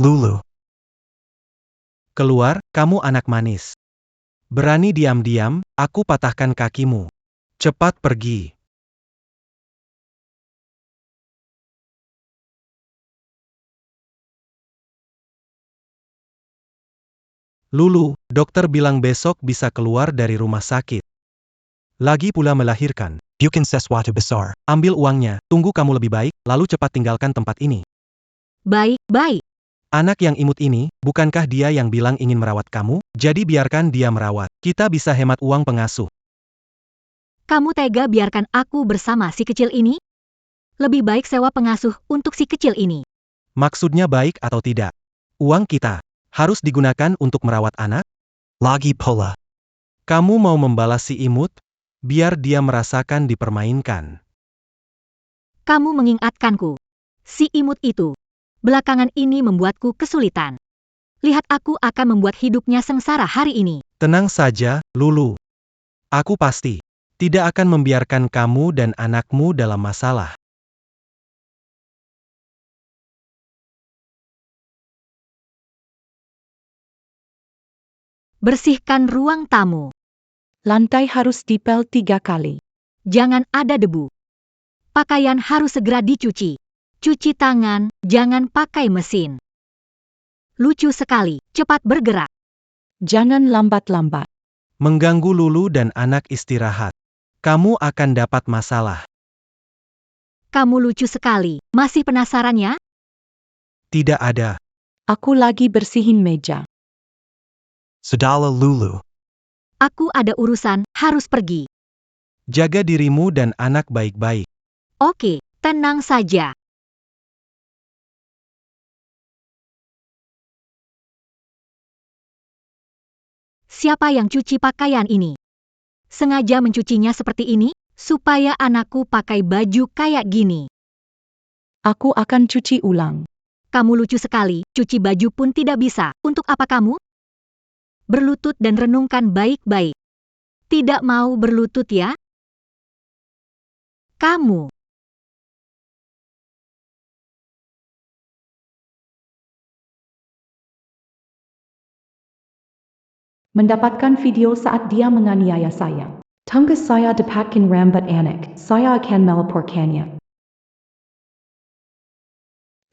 Speaker 7: Lulu.
Speaker 2: Keluar, kamu anak manis. Berani diam-diam, aku patahkan kakimu. Cepat pergi. Lulu, dokter bilang besok bisa keluar dari rumah sakit. Lagi pula melahirkan.
Speaker 7: Bukan sesuatu besar.
Speaker 2: Ambil uangnya, tunggu kamu lebih baik, lalu cepat tinggalkan tempat ini.
Speaker 1: Baik.
Speaker 2: Anak yang imut ini, bukankah dia yang bilang ingin merawat kamu? Jadi biarkan dia merawat. Kita bisa hemat uang pengasuh.
Speaker 1: Kamu tega biarkan aku bersama si kecil ini? Lebih baik sewa pengasuh untuk si kecil ini.
Speaker 2: Maksudnya baik atau tidak? Uang kita harus digunakan untuk merawat anak?
Speaker 7: Lagi pula.
Speaker 2: Kamu mau membalas si imut? Biar dia merasakan dipermainkan.
Speaker 1: Kamu mengingatkanku. Si imut itu. Belakangan ini membuatku kesulitan. Lihat aku akan membuat hidupnya sengsara hari ini.
Speaker 2: Tenang saja, Lulu. Aku pasti tidak akan membiarkan kamu dan anakmu dalam masalah.
Speaker 1: Bersihkan ruang tamu.
Speaker 3: Lantai harus dipel 3 kali.
Speaker 1: Jangan ada debu. Pakaian harus segera dicuci. Cuci tangan, jangan pakai mesin. Lucu sekali, cepat bergerak.
Speaker 3: Jangan lambat-lambat.
Speaker 2: Mengganggu Lulu dan anak istirahat. Kamu akan dapat masalah.
Speaker 1: Kamu lucu sekali, masih penasaran ya?
Speaker 2: Tidak ada.
Speaker 3: Aku lagi bersihin meja.
Speaker 7: Sudahlah Lulu.
Speaker 1: Aku ada urusan, harus pergi.
Speaker 2: Jaga dirimu dan anak baik-baik.
Speaker 1: Oke, tenang saja. Siapa yang cuci pakaian ini? Sengaja mencucinya seperti ini, supaya anakku pakai baju kayak gini.
Speaker 3: Aku akan cuci ulang.
Speaker 1: Kamu lucu sekali, cuci baju pun tidak bisa. Untuk apa kamu? Berlutut dan renungkan baik-baik. Tidak mau berlutut ya? Kamu.
Speaker 3: Mendapatkan video saat dia menganiaya saya. Tunggu saya dapatkan rambut anak. Saya akan melaporkannya.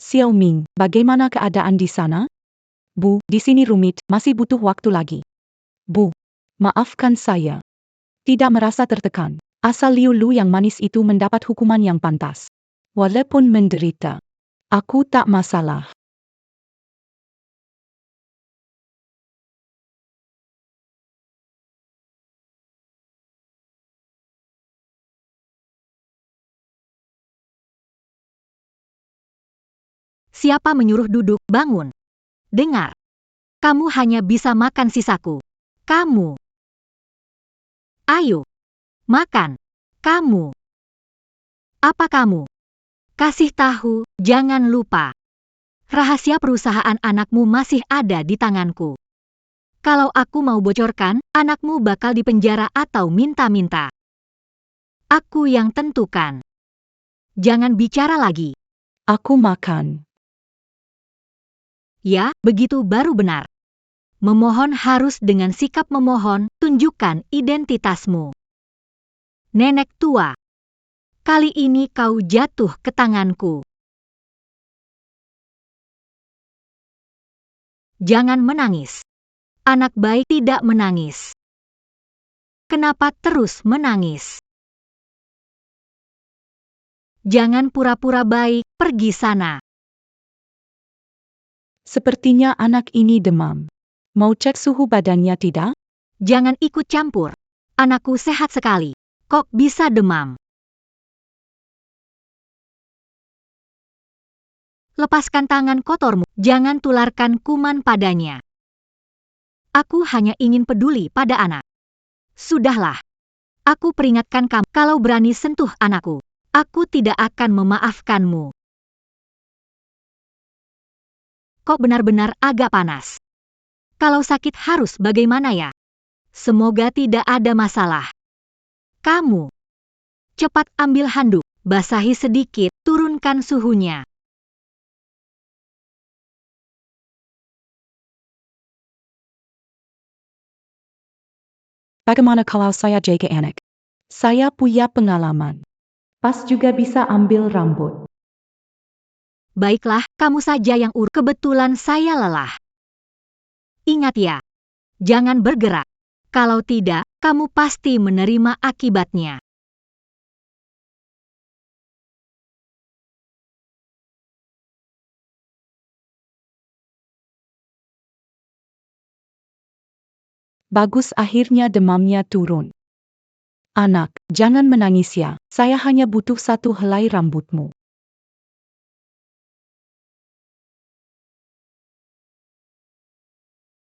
Speaker 3: Xiaoming, bagaimana keadaan di sana? Bu, di sini rumit, masih butuh waktu lagi. Bu, maafkan saya. Tidak merasa tertekan. Asal Liu Lu yang manis itu mendapat hukuman yang pantas. Walaupun menderita. Aku tak masalah.
Speaker 1: Siapa menyuruh duduk, bangun. Dengar. Kamu hanya bisa makan sisaku. Kamu. Ayo. Makan. Kamu. Apa kamu? Kasih tahu, jangan lupa. Rahasia perusahaan anakmu masih ada di tanganku. Kalau aku mau bocorkan, anakmu bakal dipenjara atau minta-minta. Aku yang tentukan. Jangan bicara lagi.
Speaker 3: Aku makan.
Speaker 1: Ya, begitu baru benar. Memohon harus dengan sikap memohon, tunjukkan identitasmu. Nenek tua. Kali ini kau jatuh ke tanganku. Jangan menangis. Anak baik tidak menangis. Kenapa terus menangis? Jangan pura-pura baik, pergi sana.
Speaker 3: Sepertinya anak ini demam. Mau cek suhu badannya tidak?
Speaker 1: Jangan ikut campur. Anakku sehat sekali. Kok bisa demam? Lepaskan tangan kotormu, jangan tularkan kuman padanya. Aku hanya ingin peduli pada anak. Sudahlah. Aku peringatkan kamu, kalau berani sentuh anakku, aku tidak akan memaafkanmu. Kok benar-benar agak panas. Kalau sakit harus bagaimana ya? Semoga tidak ada masalah. Kamu. Cepat ambil handuk, basahi sedikit, turunkan suhunya.
Speaker 3: Bagaimana kalau saya jaga anak? Saya punya pengalaman. Pas juga bisa ambil rambut.
Speaker 1: Baiklah, kamu saja yang kebetulan saya lelah. Ingat ya, jangan bergerak. Kalau tidak, kamu pasti menerima akibatnya.
Speaker 3: Bagus, akhirnya demamnya turun. Anak, jangan menangis ya. Saya hanya butuh 1 helai rambutmu.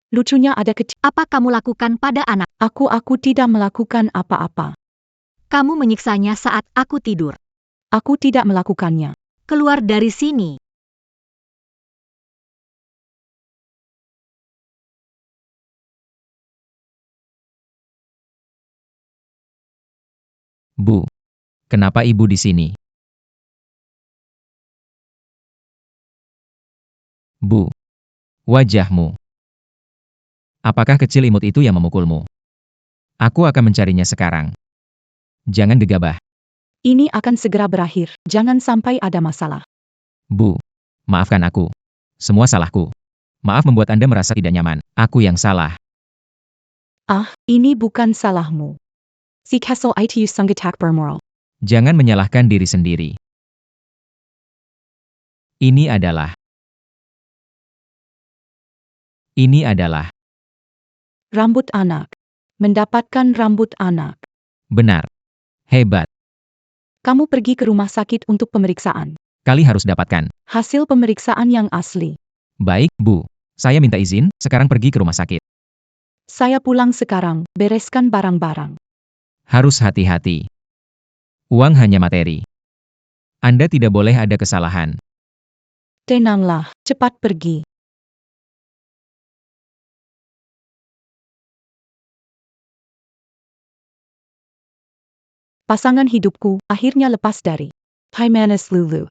Speaker 3: Lucunya ada kecil.
Speaker 1: Apa kamu lakukan pada anak?
Speaker 3: Aku tidak melakukan apa-apa.
Speaker 1: Kamu menyiksanya saat aku tidur.
Speaker 3: Aku tidak melakukannya.
Speaker 1: Keluar dari sini.
Speaker 5: Bu, kenapa ibu di sini? Bu, wajahmu. Apakah kecil imut itu yang memukulmu? Aku akan mencarinya sekarang. Jangan gegabah.
Speaker 3: Ini akan segera berakhir. Jangan sampai ada masalah.
Speaker 5: Bu, maafkan aku. Semua salahku. Maaf membuat Anda merasa tidak nyaman. Aku yang salah.
Speaker 3: Ah, ini bukan salahmu. Si Castle itu sungguh tak bermoral.
Speaker 5: Jangan menyalahkan diri sendiri. Ini adalah
Speaker 3: Rambut anak. Mendapatkan rambut anak.
Speaker 5: benar. Hebat.
Speaker 3: Kamu pergi ke rumah sakit untuk pemeriksaan.
Speaker 5: Kali harus dapatkan.
Speaker 3: Hasil pemeriksaan yang asli.
Speaker 5: Baik, Bu. Saya minta izin, sekarang pergi ke rumah sakit.
Speaker 3: Saya pulang sekarang, bereskan barang-barang.
Speaker 5: Harus hati-hati. Uang hanya materi. Anda tidak boleh ada kesalahan.
Speaker 3: Tenanglah, cepat pergi. Pasangan hidupku akhirnya lepas dari Hymanis Lulu.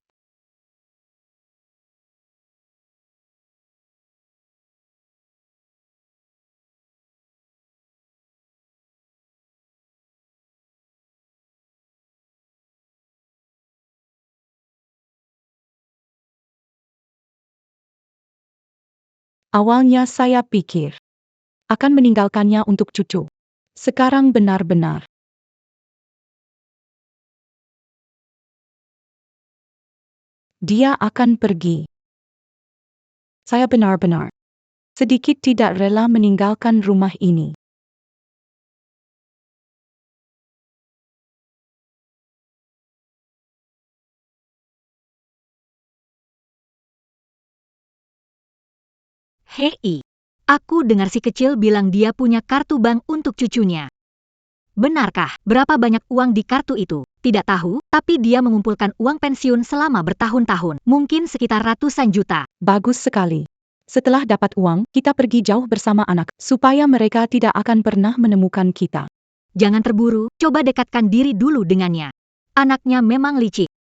Speaker 3: Awalnya saya pikir akan meninggalkannya untuk cucu. Sekarang benar-benar dia akan pergi. Saya benar-benar sedikit tidak rela meninggalkan rumah ini.
Speaker 1: Hei, aku dengar si kecil bilang dia punya kartu bank untuk cucunya. Benarkah? Berapa banyak uang di kartu itu? Tidak tahu, tapi dia mengumpulkan uang pensiun selama bertahun-tahun. Mungkin sekitar ratusan juta.
Speaker 3: Bagus sekali. Setelah dapat uang, kita pergi jauh bersama anak, supaya mereka tidak akan pernah menemukan kita.
Speaker 1: Jangan terburu, coba dekatkan diri dulu dengannya. Anaknya memang licik.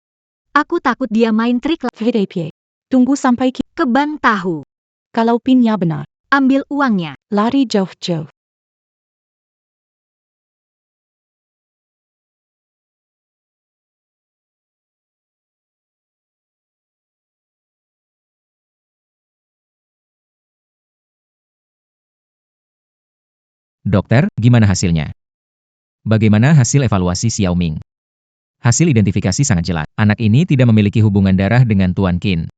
Speaker 1: Aku takut dia main trik
Speaker 3: VDP. Tunggu sampai
Speaker 1: ke bank tahu.
Speaker 3: kalau pinnya benar.
Speaker 1: Ambil uangnya.
Speaker 3: Lari jauh-jauh.
Speaker 5: Dokter, gimana hasilnya? Bagaimana hasil evaluasi Xiaoming? Hasil identifikasi sangat jelas. Anak ini tidak memiliki hubungan darah dengan Tuan Qin.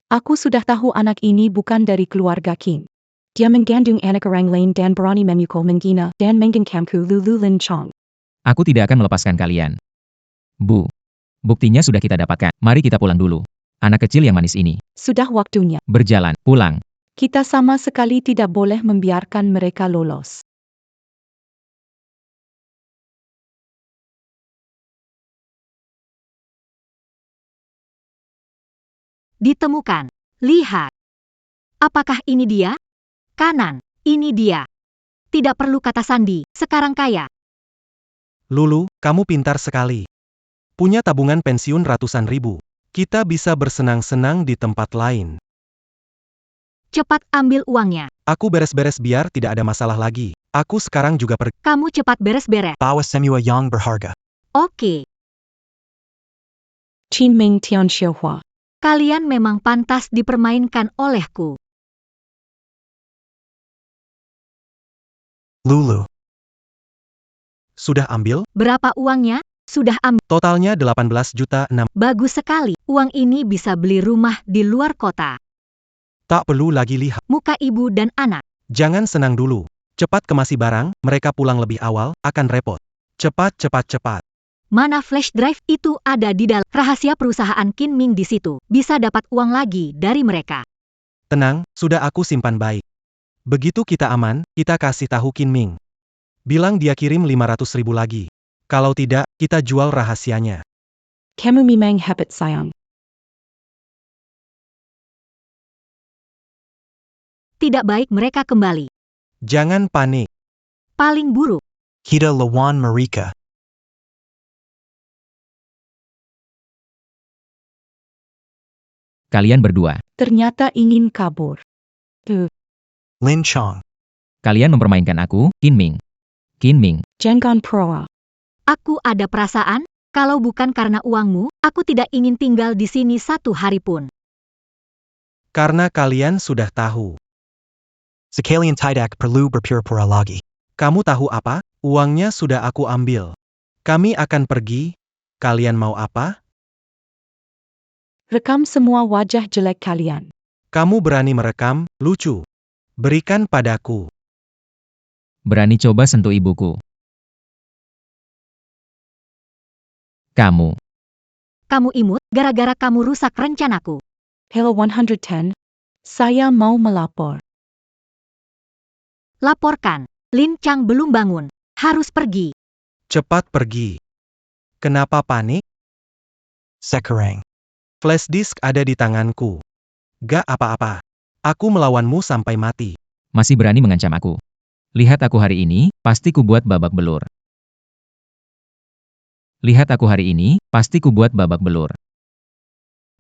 Speaker 3: Aku sudah tahu anak ini bukan dari keluarga Qin. Dia mengandung anak orang lain dan berani memukul menghina dan menggenggam Lulu Lin Chong.
Speaker 5: Aku tidak akan melepaskan kalian. Bu, buktinya sudah kita dapatkan. Mari kita pulang dulu. Anak kecil yang manis ini.
Speaker 3: Sudah waktunya.
Speaker 5: Berjalan, pulang.
Speaker 3: Kita sama sekali tidak boleh membiarkan mereka lolos.
Speaker 1: Ditemukan. Lihat. Apakah ini dia? Kanan, ini dia. Tidak perlu kata sandi, sekarang kaya.
Speaker 2: Lulu, kamu pintar sekali. Punya tabungan pensiun ratusan ribu. Kita bisa bersenang-senang di tempat lain.
Speaker 1: Cepat ambil uangnya.
Speaker 2: Aku beres-beres biar tidak ada masalah lagi. Aku sekarang juga pergi.
Speaker 1: Kamu cepat beres-beres.
Speaker 7: Bawa semua yang berharga.
Speaker 1: Oke.
Speaker 3: Qin Ming Tian Xiuhua.
Speaker 1: Kalian memang pantas dipermainkan olehku.
Speaker 7: Lulu.
Speaker 2: Sudah ambil?
Speaker 1: Berapa uangnya? Sudah ambil.
Speaker 2: Totalnya 18 juta 6.
Speaker 1: Bagus sekali. Uang ini bisa beli rumah di luar kota.
Speaker 2: Tak perlu lagi lihat.
Speaker 1: Muka ibu dan anak.
Speaker 2: Jangan senang dulu. Cepat kemasi barang, mereka pulang lebih awal, akan repot. Cepat, cepat, cepat.
Speaker 1: Mana flash drive itu ada di dalam rahasia perusahaan Qin Ming di situ. Bisa dapat uang lagi dari mereka.
Speaker 2: Tenang, sudah aku simpan baik. Begitu kita aman, kita kasih tahu Qin Ming. Bilang dia kirim 500.000 lagi. Kalau tidak, kita jual rahasianya.
Speaker 3: Kamu memang hebat sayang.
Speaker 1: Tidak baik mereka kembali.
Speaker 2: Jangan panik.
Speaker 1: Paling buruk.
Speaker 7: Kita lawan mereka.
Speaker 5: Kalian berdua.
Speaker 3: Ternyata ingin kabur.
Speaker 7: Lin Chong.
Speaker 5: Kalian mempermainkan aku, Qin Ming. Qin Ming.
Speaker 3: Jangan proa.
Speaker 1: Aku ada perasaan, kalau bukan karena uangmu, aku tidak ingin tinggal di sini satu hari pun.
Speaker 2: Karena kalian sudah tahu.
Speaker 7: Sekalian tidak perlu berpura-pura lagi.
Speaker 2: Kamu tahu apa? Uangnya sudah aku ambil. Kami akan pergi. Kalian mau apa?
Speaker 3: Rekam semua wajah jelek kalian.
Speaker 2: Kamu berani merekam, lucu. Berikan padaku.
Speaker 5: Berani coba sentuh ibuku. Kamu.
Speaker 1: Kamu imut, gara-gara kamu rusak rencanaku.
Speaker 3: Hello 110. Saya mau melapor.
Speaker 1: Laporkan. Lin Chang belum bangun. Harus pergi.
Speaker 2: Cepat pergi. Kenapa panik?
Speaker 7: Sekarang.
Speaker 2: Flash disk ada di tanganku. Gak apa-apa. Aku melawanmu sampai mati.
Speaker 5: Masih berani mengancam aku. Lihat aku hari ini, pasti ku buat babak belur. Lihat aku hari ini, pasti ku buat babak belur.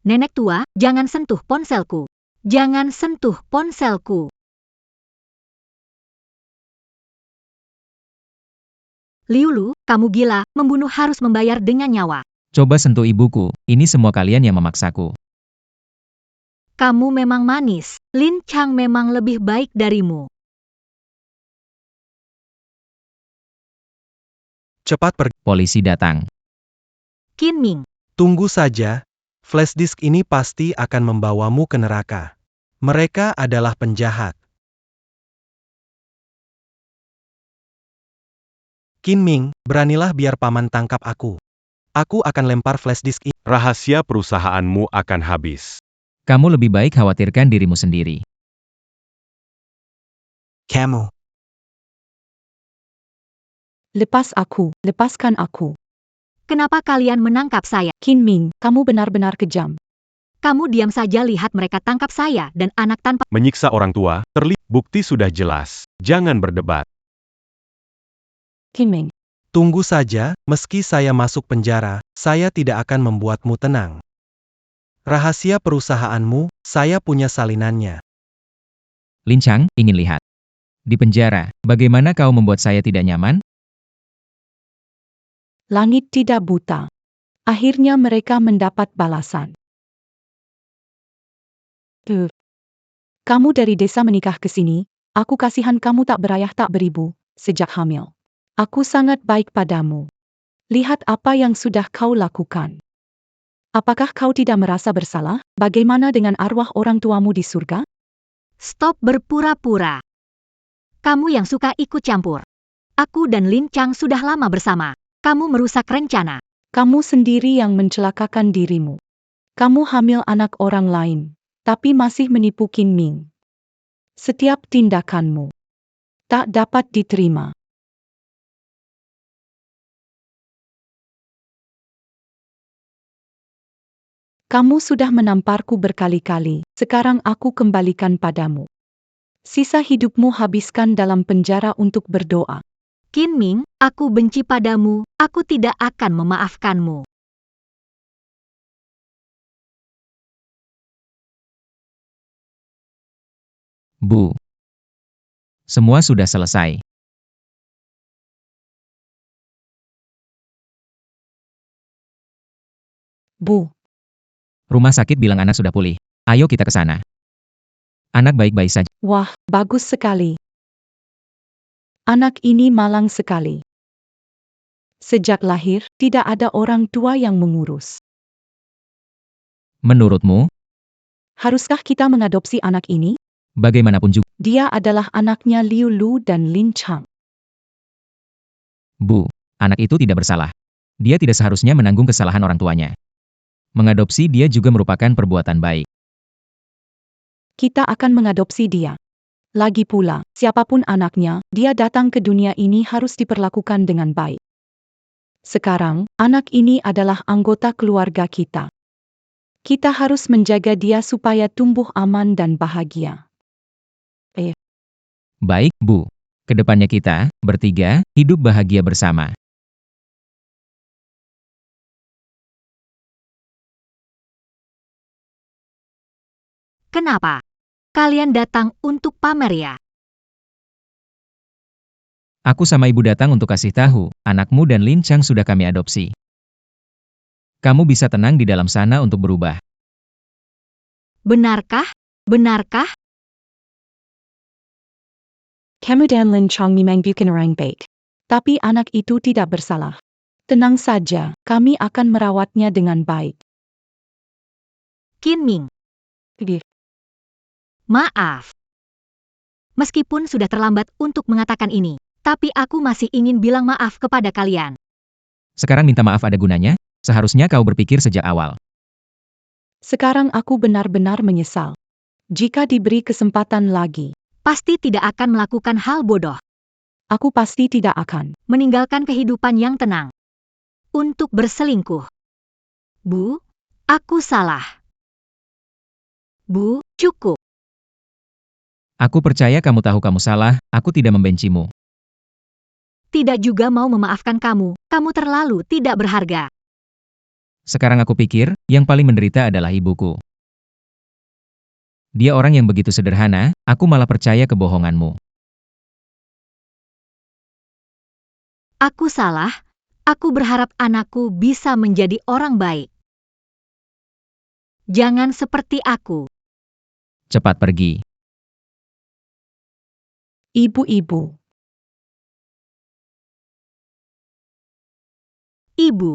Speaker 1: Nenek tua, jangan sentuh ponselku. Jangan sentuh ponselku. Liulu, kamu gila, membunuh harus membayar dengan nyawa.
Speaker 5: Coba sentuh ibuku, ini semua kalian yang memaksaku.
Speaker 1: Kamu memang manis. Lin Chang memang lebih baik darimu.
Speaker 2: Cepat pergi.
Speaker 5: Polisi datang.
Speaker 1: Qin Ming.
Speaker 2: Tunggu saja. Flash disk ini pasti akan membawamu ke neraka. Mereka adalah penjahat. Qin Ming, beranilah biar paman tangkap aku. Aku akan lempar flash disk ini.
Speaker 4: Rahasia perusahaanmu akan habis.
Speaker 5: Kamu lebih baik khawatirkan dirimu sendiri.
Speaker 7: Kamu.
Speaker 3: Lepas aku, lepaskan aku.
Speaker 1: Kenapa kalian menangkap saya?
Speaker 3: Qin Ming, kamu benar-benar kejam.
Speaker 1: Kamu diam saja lihat mereka tangkap saya dan anak tanpa...
Speaker 4: Menyiksa orang tua, terlihat bukti sudah jelas. Jangan berdebat.
Speaker 3: Qin Ming.
Speaker 2: Tunggu saja, meski saya masuk penjara, saya tidak akan membuatmu tenang. Rahasia perusahaanmu, saya punya salinannya.
Speaker 5: Lin Chang, ingin lihat. Di penjara, bagaimana kau membuat saya tidak nyaman?
Speaker 3: Langit tidak buta. Akhirnya mereka mendapat balasan. Kamu dari desa menikah ke sini, aku kasihan kamu tak berayah tak beribu, sejak hamil. Aku sangat baik padamu. Lihat apa yang sudah kau lakukan. Apakah kau tidak merasa bersalah? Bagaimana dengan arwah orang tuamu di surga?
Speaker 1: Stop berpura-pura. Kamu yang suka ikut campur. Aku dan Lin Chang sudah lama bersama. Kamu merusak rencana.
Speaker 3: Kamu sendiri yang mencelakakan dirimu. Kamu hamil anak orang lain, tapi masih menipu Qin Ming. Setiap tindakanmu tak dapat diterima. Kamu sudah menamparku berkali-kali, sekarang aku kembalikan padamu. Sisa hidupmu habiskan dalam penjara untuk berdoa.
Speaker 1: Qin Ming, aku benci padamu, aku tidak akan memaafkanmu.
Speaker 5: Bu. Semua sudah selesai.
Speaker 3: Bu.
Speaker 5: Rumah sakit bilang anak sudah pulih. Ayo kita ke sana. Anak baik-baik saja.
Speaker 3: Wah, bagus sekali. Anak ini malang sekali. Sejak lahir, tidak ada orang tua yang mengurus.
Speaker 5: Menurutmu,
Speaker 3: Haruskah kita mengadopsi anak ini?
Speaker 5: bagaimanapun juga,
Speaker 3: Dia adalah anaknya Liu Lu dan Lin Chang.
Speaker 5: Bu, anak itu tidak bersalah. Dia tidak seharusnya menanggung kesalahan orang tuanya. Mengadopsi dia juga merupakan perbuatan baik.
Speaker 3: Kita akan mengadopsi dia. Lagi pula, siapapun anaknya, dia datang ke dunia ini harus diperlakukan dengan baik. Sekarang, anak ini adalah anggota keluarga kita. Kita harus menjaga dia supaya tumbuh aman dan bahagia.
Speaker 5: Baik, Bu. Kedepannya kita, bertiga, hidup bahagia bersama.
Speaker 1: Kenapa? Kalian datang untuk pamer ya?
Speaker 5: Aku sama ibu datang untuk kasih tahu, anakmu dan Lin Chang sudah kami adopsi. Kamu bisa tenang di dalam sana untuk berubah.
Speaker 1: Benarkah? Benarkah?
Speaker 3: Kamu dan Lin Chang memang bukan orang baik. Tapi anak itu tidak bersalah. Tenang saja, kami akan merawatnya dengan baik.
Speaker 1: Qin Ming,
Speaker 3: Gih.
Speaker 1: maaf. Meskipun sudah terlambat untuk mengatakan ini, tapi aku masih ingin bilang maaf kepada kalian.
Speaker 5: Sekarang minta maaf ada gunanya? Seharusnya kau berpikir sejak awal.
Speaker 3: Sekarang aku benar-benar menyesal. Jika diberi kesempatan lagi,
Speaker 1: Pasti tidak akan melakukan hal bodoh,
Speaker 3: aku pasti tidak akan.
Speaker 1: meninggalkan kehidupan yang tenang, untuk berselingkuh. Bu, aku salah. Bu, cukup.
Speaker 5: Aku percaya kamu tahu kamu salah, aku tidak membencimu.
Speaker 1: Tidak juga mau memaafkan kamu terlalu tidak berharga.
Speaker 5: Sekarang aku pikir, yang paling menderita adalah ibuku. Dia orang yang begitu sederhana, aku malah percaya kebohonganmu.
Speaker 1: Aku salah, aku berharap anakku bisa menjadi orang baik. Jangan seperti aku.
Speaker 5: Cepat pergi.
Speaker 3: Ibu-ibu.
Speaker 1: Ibu,